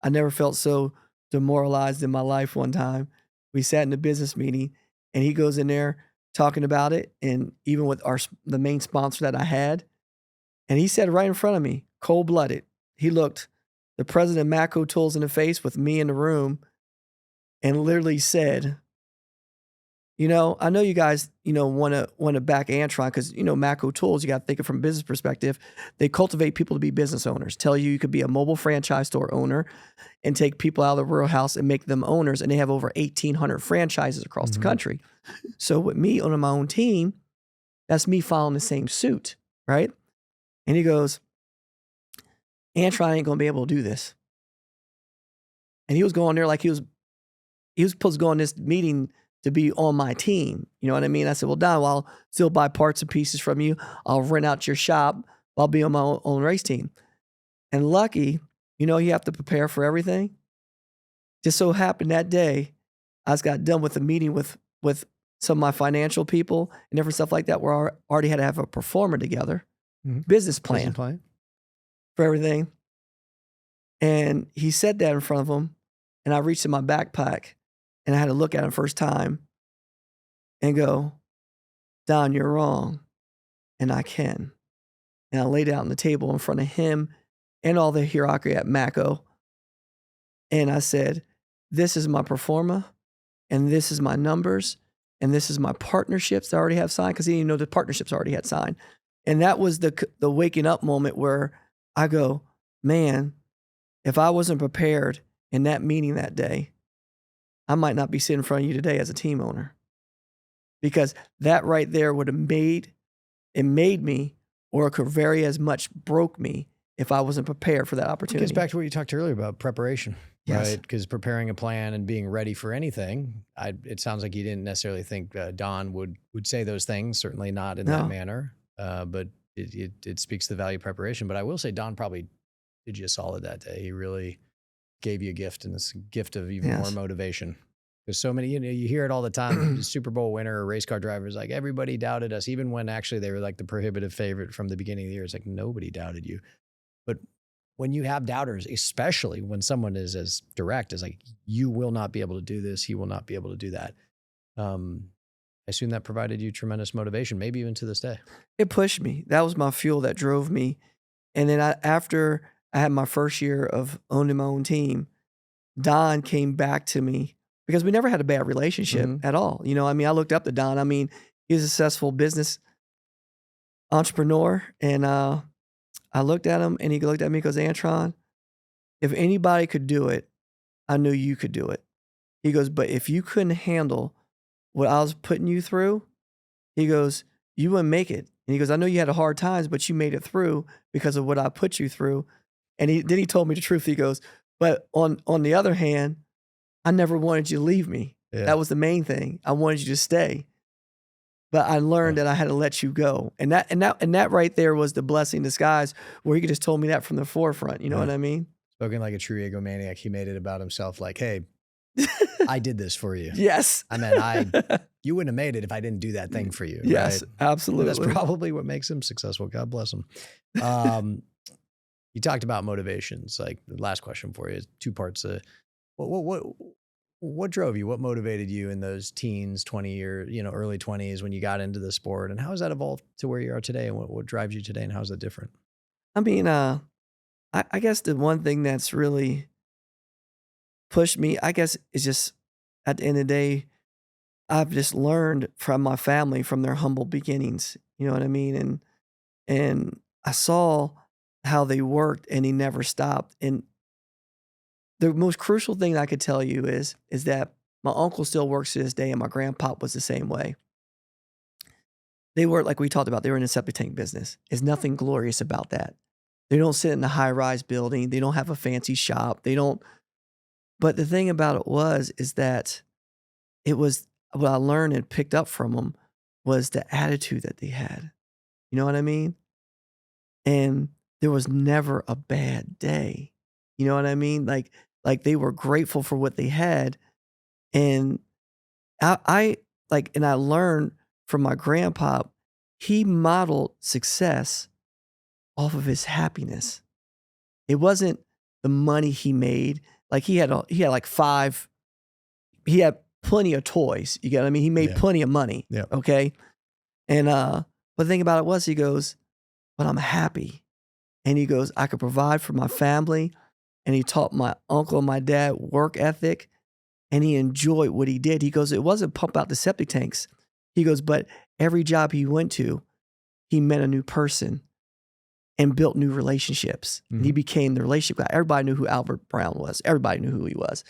I never felt so demoralized in my life one time. We sat in a business meeting, and he goes in there talking about it, and even with the main sponsor that I had. And he said right in front of me, cold-blooded, he looked the president of Matco Tools in the face with me in the room and literally said, "I know you guys, want to back Antron because, Matco Tools, you got to think of it from a business perspective. They cultivate people to be business owners, tell you could be a mobile franchise store owner and take people out of the rural house and make them owners. And they have over 1,800 franchises across the country. So with me owning my own team, that's me following the same suit, right?" And he goes, "Antron ain't going to be able to do this." And he was going there like he was supposed to go on this meeting to be on my team. You know what I mean? I said, "Well, Don, I'll still buy parts and pieces from you. I'll rent out your shop. I'll be on my own race team." And lucky, you have to prepare for everything. Just so happened that day, I just got done with a meeting with some of my financial people and different stuff like that, where I already had to have a performer together, business plan for everything. And he said that in front of him, and I reached in my backpack, and I had to look at him first time. and go, Don, you're wrong. And I can. And I laid out on the table in front of him and all the hierarchy at Mako. And I said, this is my performa, and this is my numbers, and this is my partnerships that I already have signed, because he didn't know the partnerships I already had signed. And that was the waking up moment where I go, man, if I wasn't prepared in that meeting that day, I might not be sitting in front of you today as a team owner. Because that right there would have made me, or it could very as much broke me if I wasn't prepared for that opportunity. It gets back to what you talked earlier about preparation, Yes. right? Because preparing a plan and being ready for anything, it sounds like you didn't necessarily think Don would say those things, certainly not in that manner, but it speaks to the value of preparation. But I will say Don probably did you a solid that day. He really gave you a gift, and this gift of even more motivation. Because so many, you hear it all the time, the Super Bowl winner or race car drivers, like everybody doubted us, even when actually they were like the prohibitive favorite from the beginning of the year. It's like nobody doubted you. But when you have doubters, especially when someone is as direct as like, you will not be able to do this, he will not be able to do that. I assume that provided you tremendous motivation, maybe even to this day. It pushed me. That was my fuel that drove me. And then after I had my first year of owning my own team, Don came back to me, because we never had a bad relationship at all. You know, I mean, I looked up to Don. I mean, he's a successful business entrepreneur. And I looked at him, and he looked at me and goes, Antron, if anybody could do it, I knew you could do it. He goes, but if you couldn't handle what I was putting you through, he goes, you wouldn't make it. And he goes, I know you had hard times, but you made it through because of what I put you through. And then he told me the truth. He goes, but on the other hand, I never wanted you to leave me. Yeah. That was the main thing. I wanted you to stay. But I learned that I had to let you go. And that right there was the blessing in disguise, where he could just told me that from the forefront. You know what I mean? Spoken like a true egomaniac, he made it about himself. Like, hey, I did this for you. Yes. I mean, you wouldn't have made it if I didn't do that thing for you. Yes, right? absolutely. And that's probably what makes him successful. God bless him. You talked about motivations. Like, the last question for you is 2 parts. What drove you? What motivated you in those teens, 20 year, early 20s when you got into the sport? And how has that evolved to where you are today? And what drives you today? And how is that different? I mean, I guess the one thing that's really pushed me, I guess, is just at the end of the day, I've just learned from my family, from their humble beginnings. You know what I mean? And I saw how they worked, and he never stopped. And the most crucial thing I could tell you is that my uncle still works to this day, and my grandpa was the same way. They were, like we talked about, they were in the septic tank business. There's nothing glorious about that. They don't sit in a high-rise building. They don't have a fancy shop. They don't. But the thing about it is that it was, what I learned and picked up from them was the attitude that they had. You know what I mean? And there was never a bad day. You know what I mean? Like they were grateful for what they had. And I learned from my grandpa, he modeled success off of his happiness. It wasn't the money he made. Like he had plenty of toys. You get what I mean? He made plenty of money. Yeah. Okay. And but the thing about it was, he goes, but I'm happy. And he goes, I could provide for my family. And he taught my uncle and my dad work ethic, and he enjoyed what he did. He goes, it wasn't pump out the septic tanks. He goes, but every job he went to, he met a new person and built new relationships. Mm-hmm. And he became the relationship guy. Everybody knew who Albert Brown was. Everybody knew who he was.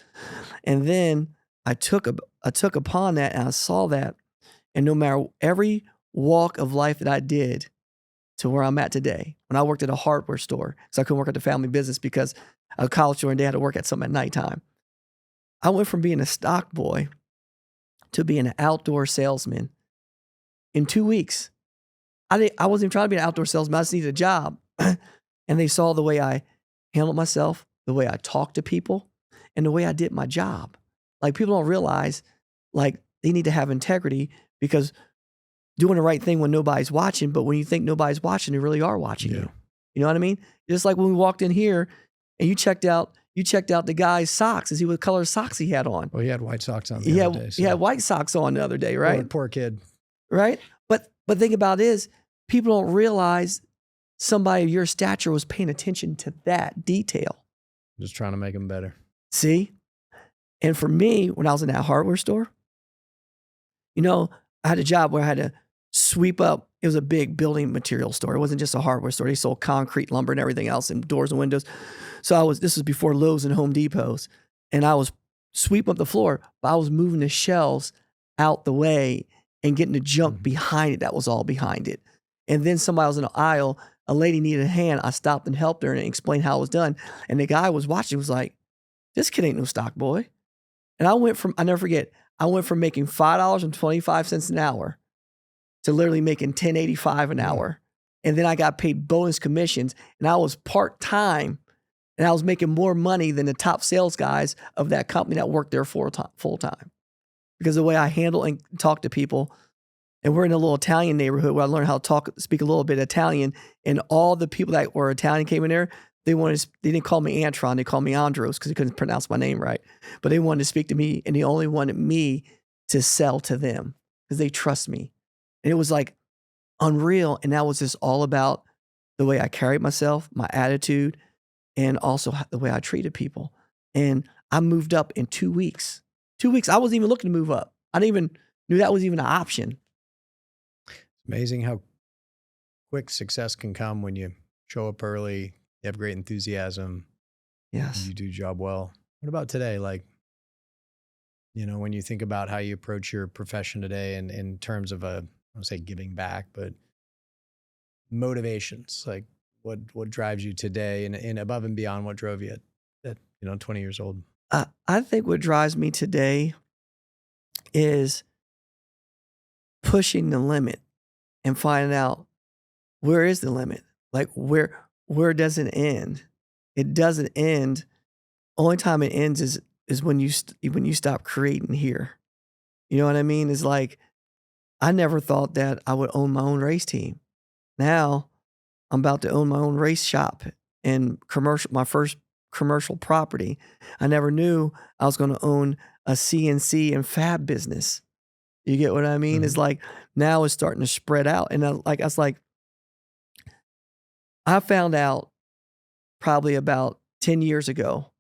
And then I took upon that, and I saw that. And no matter every walk of life that I did to where I'm at today, when I worked at a hardware store, so I couldn't work at the family business because a college store, and they had to work at something at nighttime. I went from being a stock boy to being an outdoor salesman in 2 weeks. I wasn't even trying to be an outdoor salesman. I just needed a job. And they saw the way I handled myself, the way I talked to people, and the way I did my job. Like, people don't realize, like, they need to have integrity, because doing the right thing when nobody's watching, but when you think nobody's watching, they really are watching you. You know what I mean? Just like when we walked in here and you checked out You checked out the guy's socks and see what color socks he had on. Well, he had white socks on the other day. So. He had white socks on the other day, right? Poor kid. Right? But think about it is, people don't realize somebody of your stature was paying attention to that detail. Just trying to make them better. See? And for me, when I was in that hardware store, you know, I had a job where I had to sweep up. It was a big building material store. It wasn't just a hardware store. They sold concrete, lumber, and everything else, and doors and windows. So this was before Lowe's and Home Depots. And I was sweeping up the floor, but I was moving the shelves out the way and getting the junk behind it that was all behind it. And then somebody was in the aisle, a lady needed a hand. I stopped and helped her and explained how it was done. And the guy was watching, was like, this kid ain't no stock boy. And I never forget, I went from making $5.25 an hour to literally making $10.85 an hour. And then I got paid bonus commissions, and I was part-time, and I was making more money than the top sales guys of that company that worked there full-time. Because of the way I handle and talk to people. And we're in a little Italian neighborhood where I learned how to speak a little bit Italian. And all the people that were Italian came in there. They didn't call me Antron. They called me Andros because they couldn't pronounce my name right. But they wanted to speak to me, and they only wanted me to sell to them because they trust me. And it was like unreal. And that was just all about the way I carried myself, my attitude, and also the way I treated people. And I moved up in 2 weeks. 2 weeks. I wasn't even looking to move up. I didn't even knew that was even an option. Amazing how quick success can come when you show up early, you have great enthusiasm. Yes. You do your job well. What about today? Like, you know, when you think about how you approach your profession today and in terms of I don't say giving back, but motivations, like what drives you today and above and beyond what drove you at 20 years old? I think what drives me today is pushing the limit and finding out where is the limit? Like where does it end? It doesn't end. Only time it ends is when you stop creating here. You know what I mean? It's like, I never thought that I would own my own race team. Now I'm about to own my own race shop and my first commercial property. I never knew I was going to own a CNC and fab business. You get what I mean? Mm-hmm. It's like, now it's starting to spread out. And I found out probably about 10 years ago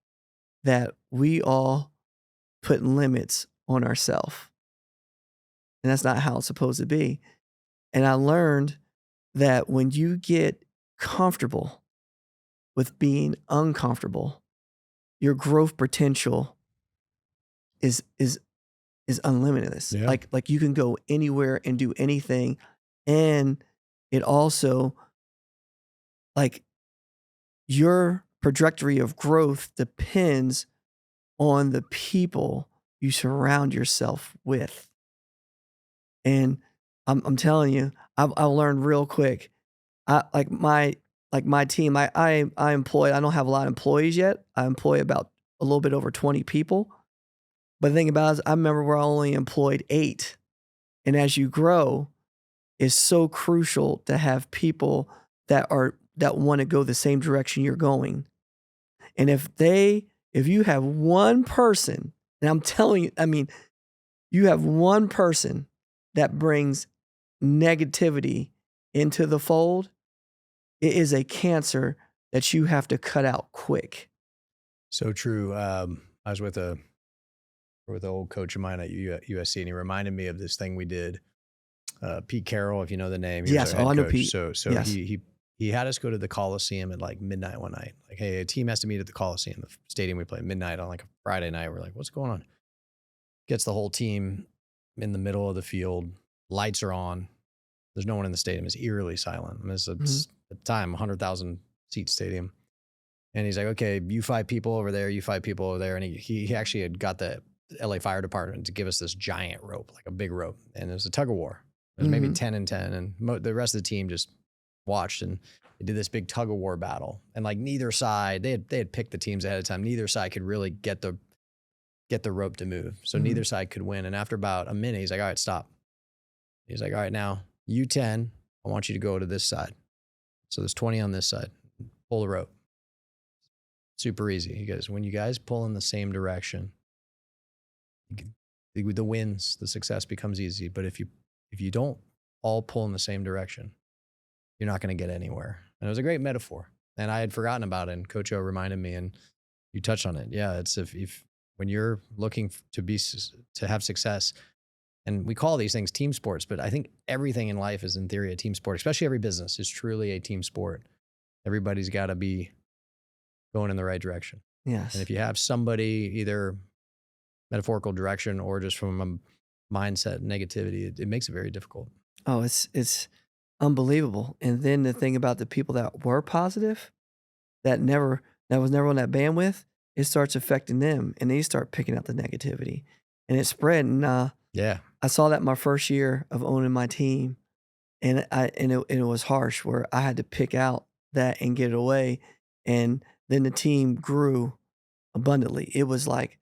that we all put limits on ourselves. And that's not how it's supposed to be. And I learned that when you get comfortable with being uncomfortable, your growth potential is unlimited. Yeah. Like you can go anywhere and do anything. And it also, like, your trajectory of growth depends on the people you surround yourself with. And I'm telling you, I've learned real quick. My team, I employ, I don't have a lot of employees yet. I employ about a little bit over 20 people. But the thing about it is, I remember where I only employed 8. And as you grow, it's so crucial to have people that want to go the same direction you're going. And if you have one person, and I'm telling you, I mean, you have one person that brings negativity into the fold, it is a cancer that you have to cut out quick. So true. I was with an old coach of mine at USC, and he reminded me of this thing we did. Pete Carroll, if you know the name. Yes, I know Pete. So yes. He had us go to the Coliseum at like midnight one night. Like, hey, a team has to meet at the Coliseum, the stadium we play at midnight on like a Friday night. We're like, what's going on? Gets the whole team in the middle of the field. Lights are on. There's no one in the stadium. It's eerily silent. I mean, it's at the time, 100,000 seat stadium. And he's like, okay, you 5 people over there, you 5 people over there. And he actually had got the LA Fire Department to give us this giant rope, like a big rope. And it was a tug of war. It was maybe 10 and 10. And the rest of the team just watched, and they did this big tug of war battle. And like neither side, they had picked the teams ahead of time. Neither side could really get the rope to move. So neither side could win. And after about a minute, he's like, all right, stop. He's like, all right, now you 10, I want you to go to this side. So there's 20 on this side. Pull the rope. super easy. He goes, when you guys pull in the same direction, the wins, the success becomes easy. But if you don't all pull in the same direction, you're not going to get anywhere. And it was a great metaphor. And I had forgotten about it. And Coach O reminded me, and you touched on it. Yeah, it's if when you're looking to have success, and we call these things team sports, but I think everything in life is in theory a team sport, especially every business is truly a team sport. Everybody's got to be going in the right direction. Yes. And if you have somebody either metaphorical direction or just from a mindset negativity, it makes it very difficult. Oh, it's unbelievable. And then the thing about the people that were positive, that was never on that bandwidth, it starts affecting them, and they start picking out the negativity, and it spread. And yeah, I saw that my first year of owning my team, and it was harsh, where I had to pick out that and get it away, and then the team grew abundantly. It was like,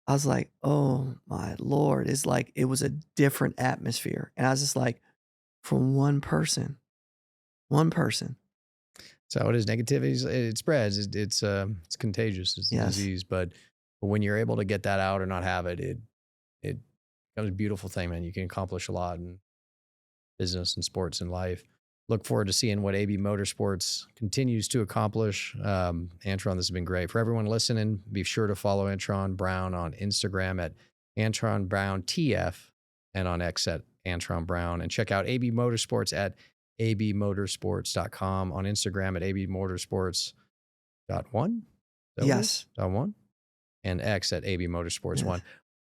I was like, oh my Lord, it's like it was a different atmosphere, and I was just like, from one person. So it is negativity. It spreads. It's contagious. It's a disease. But when you're able to get that out or not have it, it becomes a beautiful thing, man. You can accomplish a lot in business and sports and life. Look forward to seeing what AB Motorsports continues to accomplish. Antron, this has been great. For everyone listening, be sure to follow Antron Brown on Instagram at Antron Brown TF and on X at Antron Brown. And check out AB Motorsports at abmotorsports.com, on Instagram at abmotorsports.1. Yes. .1. And X at AB Motorsports 1.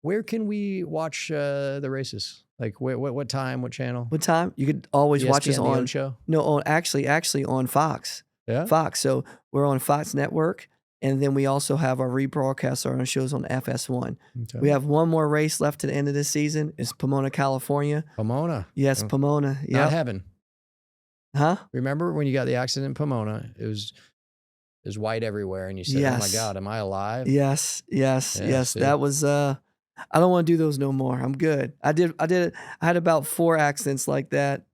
Where can we watch the races? Like what time, what channel? What time? You could always watch us on show. No, actually on Fox. Yeah. Fox. So we're on Fox Network, and then we also have our rebroadcasts on our shows on FS1. Okay. We have one more race left to the end of this season. It's Pomona, California. Pomona. Yes, Pomona. Yeah. Not heaven. Huh? Remember when you got the accident in Pomona? It was white everywhere, and you said, "Oh my God, am I alive?" Yes. That was. I don't want to do those no more. I'm good. I had about 4 accidents like that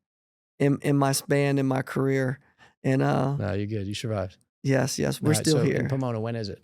in my span in my career, and no, you're good. You survived. Yes. We're still here. In Pomona, when is it?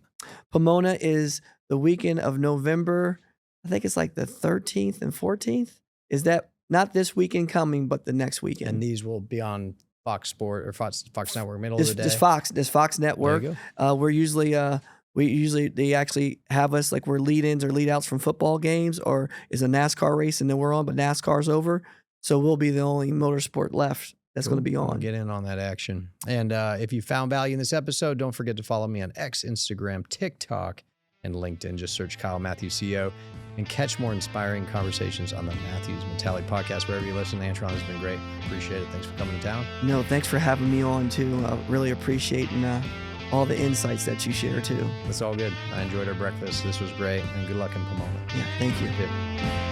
Pomona is the weekend of November. I think it's like the 13th and 14th. Is that not this weekend coming, but the next weekend? And these will be on Fox Sport or Fox Network, middle of the day. This Fox Network. We're usually they actually have us like we're lead-ins or lead-outs from football games, or is a NASCAR race and then we're on, but NASCAR's over, so we'll be the only motorsport left that's going to be on. We'll get in on that action. And if you found value in this episode, don't forget to follow me on X, Instagram, TikTok, and LinkedIn. Just search Kyle Matthews CEO and catch more inspiring conversations on the Matthews Mentality Podcast. Wherever you listen, Antron, has been great. Appreciate it. Thanks for coming to town. No, thanks for having me on too. I really appreciate all the insights that you share too. It's all good. I enjoyed our breakfast. This was great, and good luck in Pomona. Yeah, thank you. Yeah.